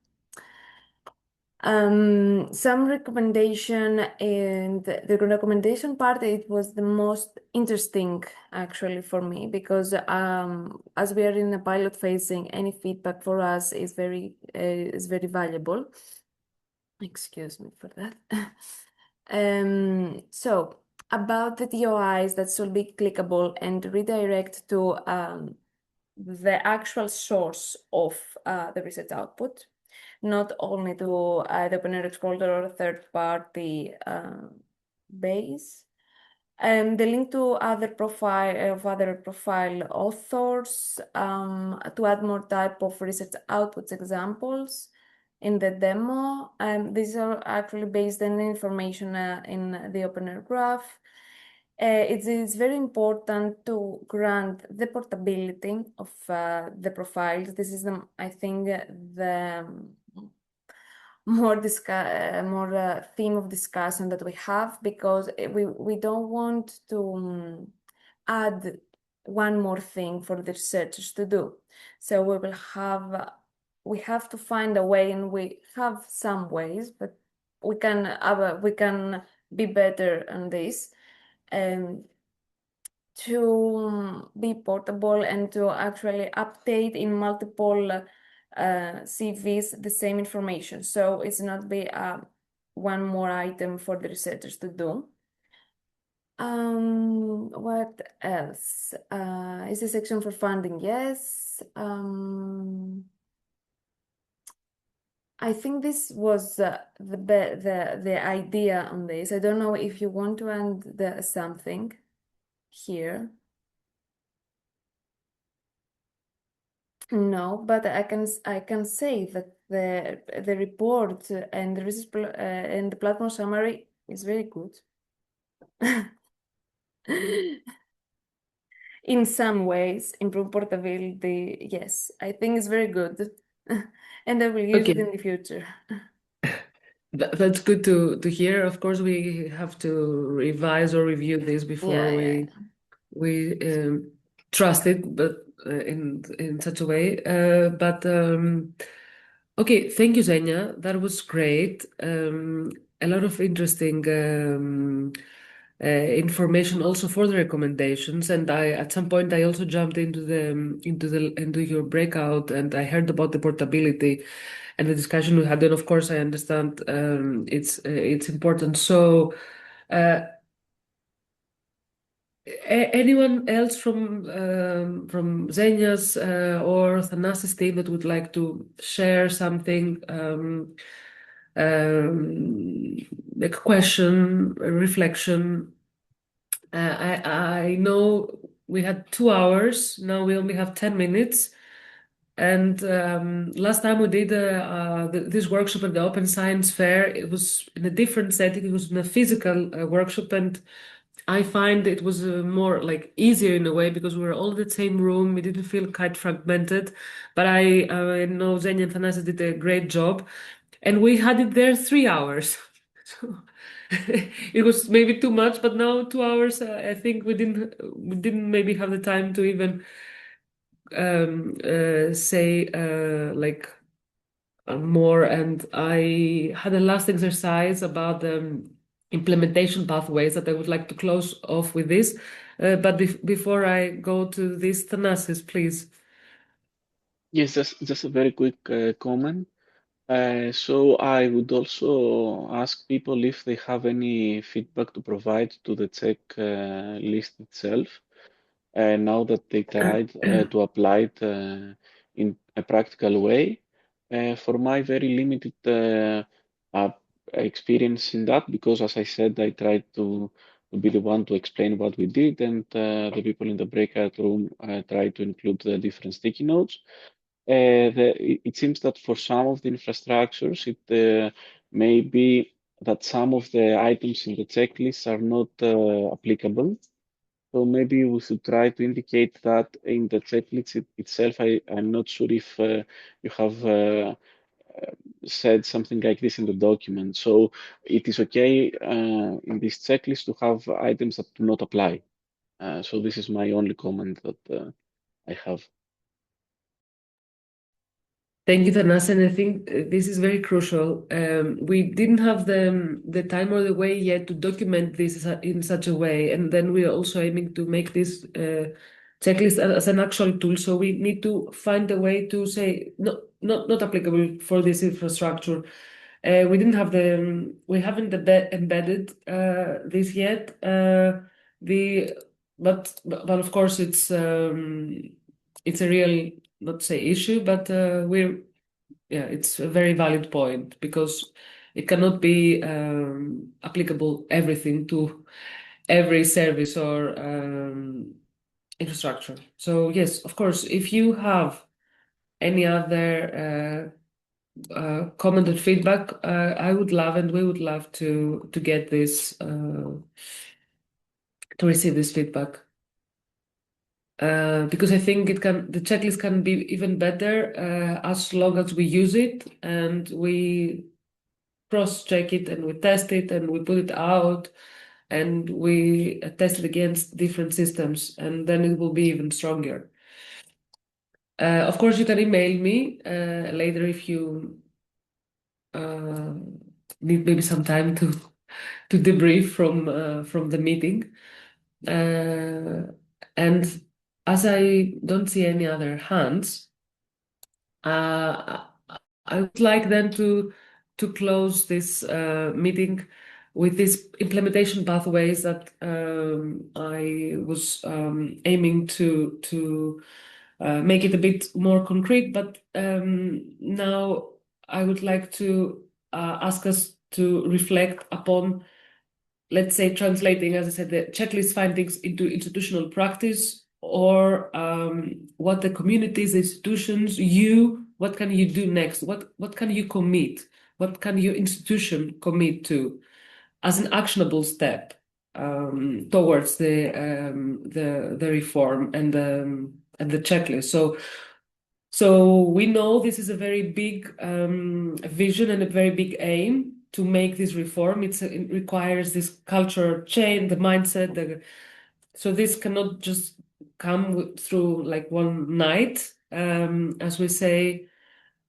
Speaker 3: Some recommendation, and the recommendation part, it was the most interesting actually for me, because as we are in a pilot phasing, any feedback for us is very valuable. Excuse me for that. So about the DOIs that should be clickable and redirect to the actual source of the research output, not only to the OpenAIRE Explorer or a third-party base. The link to other profile authors, to add more type of research outputs examples in the demo. These are actually based on information in the OpenAIRE graph. It's very important to grant the portability of the profiles. This is I think the more theme of discussion that we have, because we don't want to add one more thing for the researchers to do. So we have to find a way, and we have some ways, but we can be better on this, to be portable and to actually update in multiple CVs the same information. So it's not be one more item for the researchers to do. What else? Is the section for funding? Yes. I think this was the idea on this. I don't know if you want to add something here. No, but I can say that the report and the research and the platform summary is very good. In some ways, improve portability. Yes, I think it's very good, and I will use it in the future.
Speaker 2: That's good to hear. Of course, we have to revise or review this before we trust it, but in such a way. Okay, thank you, Zenia. That was great. A lot of interesting information also for the recommendations. And at some point I also jumped into your breakout, and I heard about the portability and the discussion we had. And of course, I understand it's important. So. Anyone else from Zenia's or Thanasis team that would like to share something, like a question, a reflection? I know we had 2 hours. Now we only have 10 minutes. And last time we did this workshop at the Open Science Fair, it was in a different setting. It was in a physical workshop, and I find it was more like easier in a way because we were all in the same room. We didn't feel quite fragmented, but I know Zenia and Thanasis did a great job, and we had it there 3 hours. So it was maybe too much, but now 2 hours. I think we didn't maybe have the time to even say like more. And I had a last exercise about implementation pathways that I would like to close off with this. But before I go to this, Thanasis, please.
Speaker 4: Yes, just a very quick comment. So I would also ask people if they have any feedback to provide to the checklist itself. Now that they tried to apply it in a practical way. For my very limited experience in that, because as I said, I tried to be the one to explain what we did, and the people in the breakout room tried to include the different sticky notes. It seems that for some of the infrastructures, it may be that some of the items in the checklist are not applicable. So maybe we should try to indicate that in the checklist itself. I'm not sure if you have said something like this in the document. So it is okay in this checklist to have items that do not apply. So this is my only comment that I have.
Speaker 2: Thank you, Thanasis, and I think this is very crucial. We didn't have the time or the way yet to document this in such a way, and then we are also aiming to make this checklist as an actual tool. So we need to find a way to say not applicable for this infrastructure, We haven't embedded this yet. But of course it's a real, not say issue, but it's a very valid point, because it cannot be applicable everything to every service or infrastructure. So yes, of course, if you have any other comment or feedback, I would love, and we would love to get this, to receive this feedback. Because I think the checklist can be even better as long as we use it and we cross-check it and we test it and we put it out and we test it against different systems, and then it will be even stronger. Of course, you can email me later if you need maybe some time to debrief from the meeting. And as I don't see any other hands, I would like then to close this meeting with these implementation pathways that I was aiming to make it a bit more concrete. But now I would like to ask us to reflect upon, let's say, translating, as I said, the checklist findings into institutional practice, or what the communities, institutions, what can you do next? What can you commit? What can your institution commit to as an actionable step towards the reform and the checklist? So we know this is a very big vision and a very big aim to make this reform. It requires this culture change, the mindset. So this cannot just come through like one night, as we say.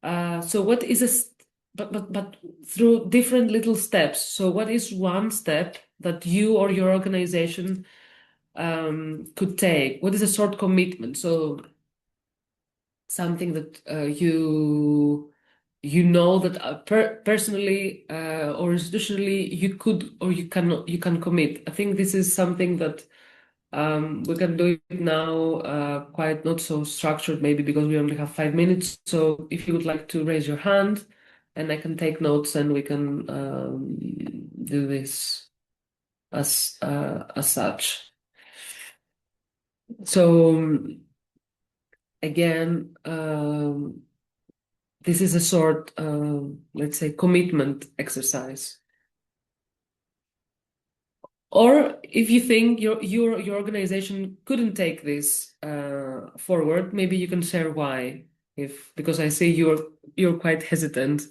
Speaker 2: So what is but through different little steps. So what is one step that you or your organization could take? What is a short commitment? So something that you know that personally or institutionally you could or you can commit. I think this is something that we can do it now, quite not so structured, maybe because we only have 5 minutes. So if you would like to raise your hand, and I can take notes, and we can do this as such. So again, this is a sort, let's say, commitment exercise. Or if you think your organization couldn't take this forward, maybe you can share why. Because I see you're quite hesitant.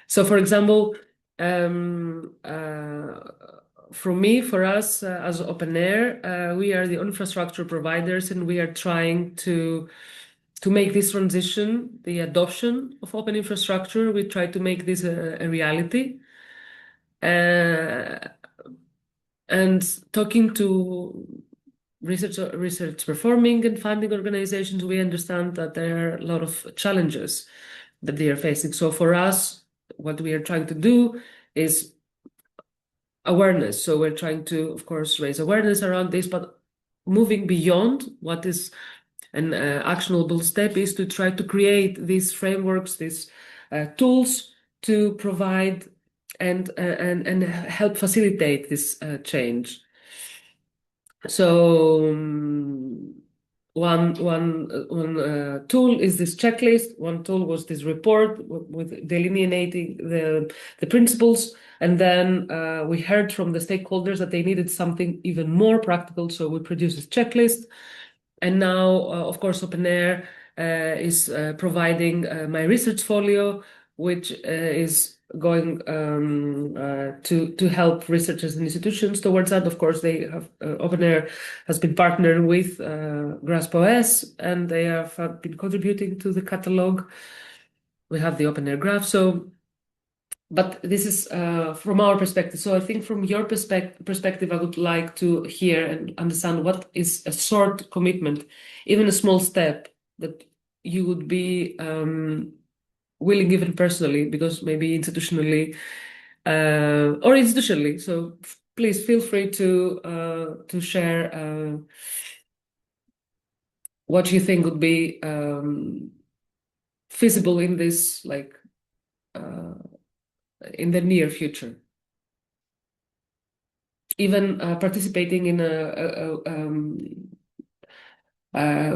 Speaker 2: So, for example, for us as OpenAIRE, we are the infrastructure providers, and we are trying to make this transition, the adoption of open infrastructure. We try to make this a reality. And talking to research performing and funding organizations, we understand that there are a lot of challenges that they are facing. So for us, what we are trying to do is awareness. So we're trying to, of course, raise awareness around this, but moving beyond what is an actionable step is to try to create these frameworks, these tools to provide and help facilitate this change. So one tool is this checklist. One tool was this report with delineating the principles. And then we heard from the stakeholders that they needed something even more practical. So we produced this checklist. And now, of course, OpenAIRE is providing MyResearchFolio, which is going to help researchers and institutions towards that. Of course, they have OpenAIRE has been partnered with GraspOS, and they have been contributing to the catalog. We have the OpenAIRE graph. So, but this is from our perspective. So I think from your perspective, I would like to hear and understand what is a short commitment, even a small step that you would be willing even personally, because maybe institutionally or institutionally. So please feel free to share what you think would be feasible in this, like in the near future. Even participating in a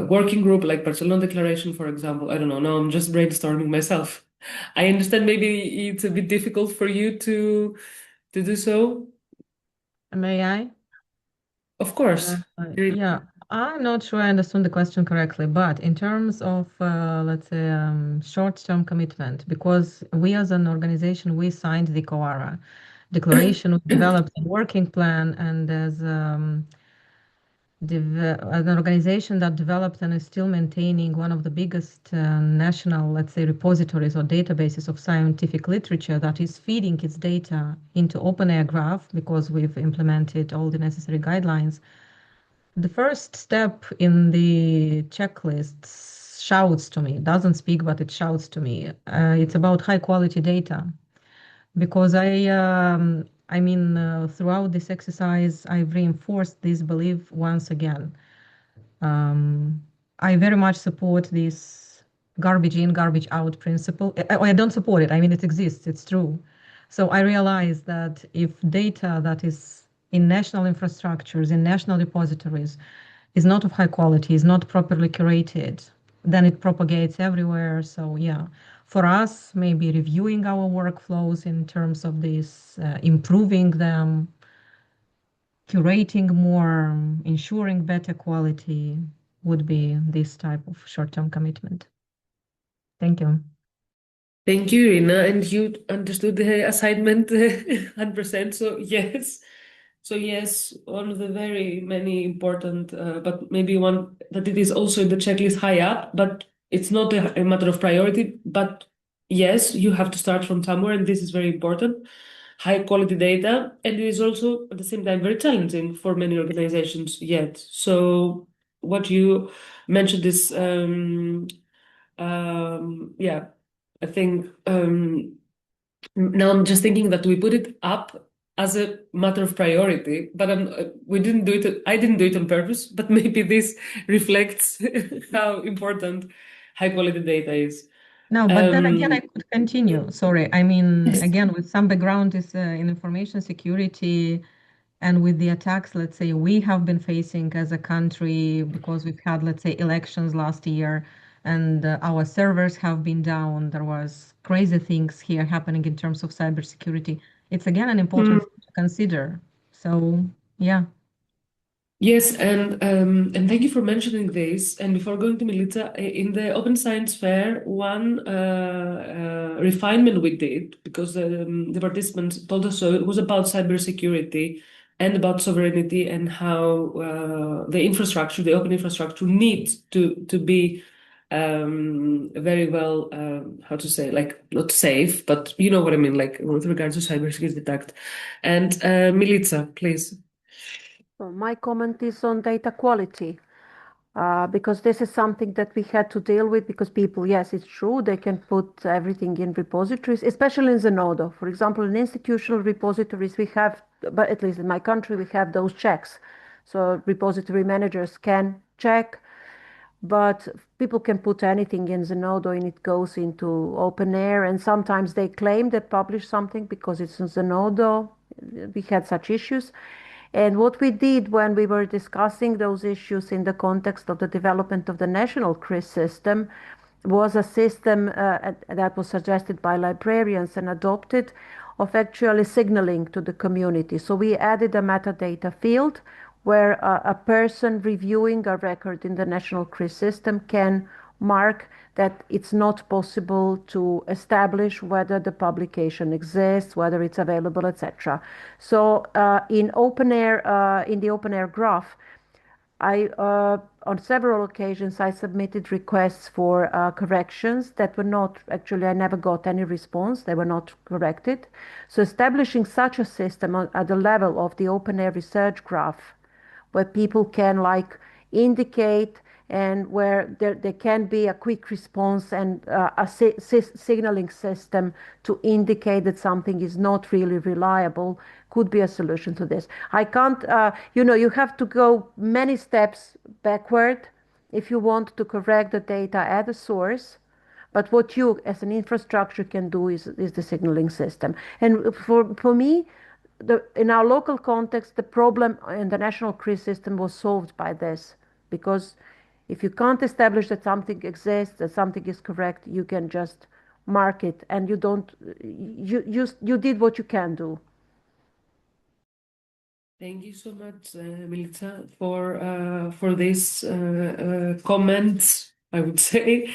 Speaker 2: working group like Barcelona Declaration, for example. I don't know. Now I'm just brainstorming myself. I understand maybe it's a bit difficult for you to do so.
Speaker 1: May I?
Speaker 2: Of course.
Speaker 1: Yeah, I'm not sure I understood the question correctly, but in terms of, let's say, short-term commitment, because we as an organization, we signed the CoARA declaration, we developed a working plan, and as an organization that developed and is still maintaining one of the biggest national, let's say, repositories or databases of scientific literature that is feeding its data into OpenAIRE Graph, because we've implemented all the necessary guidelines. The first step in the checklist shouts to me, doesn't speak, but it shouts to me. It's about high quality data. Because throughout this exercise, I've reinforced this belief once again. I very much support this garbage in, garbage out principle. I don't support it. I mean, it exists. It's true. So I realize that if data that is in national infrastructures, in national repositories, is not of high quality, is not properly curated, then it propagates everywhere. So yeah, for us, maybe reviewing our workflows in terms of this, improving them, curating more, ensuring better quality would be this type of short-term commitment. Thank you.
Speaker 2: Thank you, Irina. And you understood the assignment 100%. So yes. So yes, one of the very many important, but maybe one that it is also in the checklist high up, but it's not a matter of priority. But yes, you have to start from somewhere, and this is very important. High quality data, and it is also at the same time very challenging for many organizations yet. So what you mentioned is, yeah, I think now I'm just thinking that we put it up as a matter of priority, but we didn't do it. I didn't do it on purpose, but maybe this reflects how important high quality data is.
Speaker 1: No, but then again, I could continue. Sorry. I mean,
Speaker 2: Yes.
Speaker 1: again, with some background is in information security and with the attacks, let's say, we have been facing as a country because we've had, let's say, elections last year and our servers have been down. There was crazy things here happening in terms of cybersecurity. It's again an important thing to consider. So, yeah.
Speaker 2: Yes, and thank you for mentioning this. And before going to Milica, in the Open Science Fair, one refinement we did, because the participants told us so, it was about cybersecurity and about sovereignty and how the infrastructure, the open infrastructure, needs to be very well, how to say, like not safe, but you know what I mean, like with regards to cybersecurity attack. And Milica, please.
Speaker 6: So my comment is on data quality, because this is something that we had to deal with because people, yes, it's true, they can put everything in repositories, especially in Zenodo. For example, in institutional repositories, we have, but at least in my country, we have those checks. So repository managers can check, but people can put anything in Zenodo and it goes into OpenAIRE. And sometimes they claim they publish something because it's in Zenodo. We had such issues. And what we did when we were discussing those issues in the context of the development of the national CRIS system was a system that was suggested by librarians and adopted of actually signaling to the community. So we added a metadata field where a person reviewing a record in the national CRIS system can mark that it's not possible to establish whether the publication exists, whether it's available, etc. So in OpenAIRE, in the OpenAIRE graph, on several occasions, I submitted requests for corrections that were not, actually, I never got any response. They were not corrected. So establishing such a system at the level of the OpenAIRE research graph, where people can like indicate and where there can be a quick response and a signaling system to indicate that something is not really reliable could be a solution to this. I can't, you have to go many steps backward if you want to correct the data at the source. But what you as an infrastructure can do is the signaling system. And for me, in our local context, the problem in the national CRIS system was solved by this, because if you can't establish that something exists, that something is correct, you can just mark it, and you did what you can do.
Speaker 2: Thank you so much, Milica, for these comments, I would say.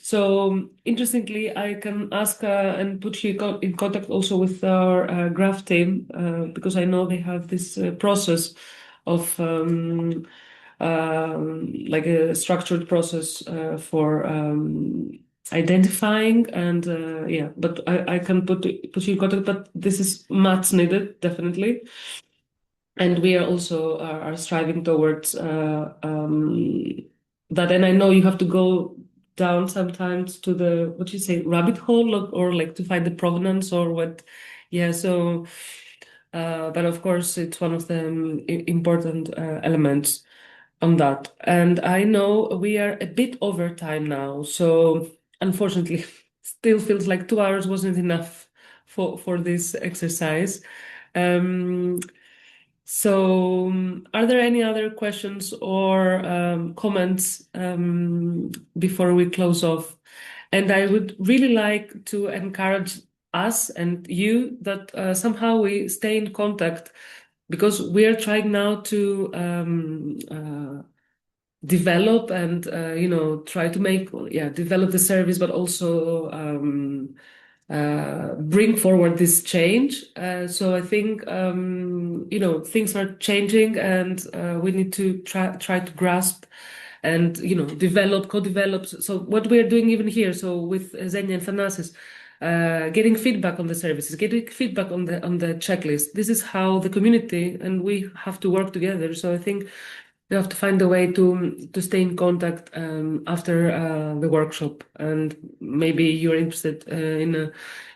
Speaker 2: So interestingly, I can ask and put you in contact also with our graph team, because I know they have this process of like a structured process for identifying, and yeah, but I can put you in contact, but this is much needed, definitely. And we are also are striving towards that. And I know you have to go down sometimes to the, what you say, rabbit hole, or like to find the provenance or what. Yeah, so, but of course, it's one of the important elements on that. And I know we are a bit over time now. So unfortunately, still feels like 2 hours wasn't enough for this exercise. So, are there any other questions or comments before we close off? And I would really like to encourage us and you that somehow we stay in contact, because we are trying now to develop and try to develop the service, but also bring forward this change. So I think things are changing, and we need to try to grasp and co-develop. So what we are doing even here, so with Zenia and Thanasis, getting feedback on the services, getting feedback on the checklist. This is how the community and we have to work together. So I think we have to find a way to stay in contact after the workshop, and maybe you're interested in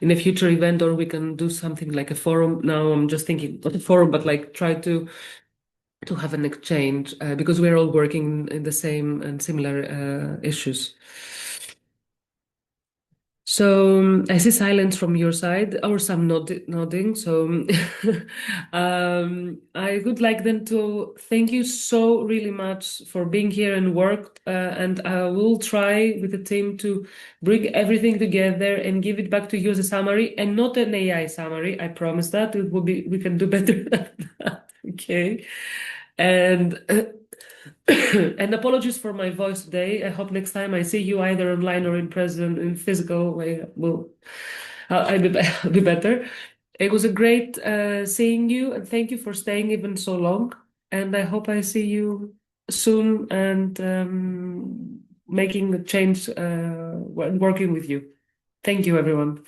Speaker 2: a future event, or we can do something like a forum. Now I'm just thinking not a forum, but like try to have an exchange, because we're all working in the same and similar issues. So I see silence from your side, or some nodding. So I would like then to thank you so really much for being here and worked. And I will try with the team to bring everything together and give it back to you as a summary, and not an AI summary. I promise that it will be. We can do better than that. Okay. And and apologies for my voice today. I hope next time I see you either online or in person, in physical way, I'll be better. It was a great seeing you, and thank you for staying even so long. And I hope I see you soon, and making a change, working with you. Thank you, everyone.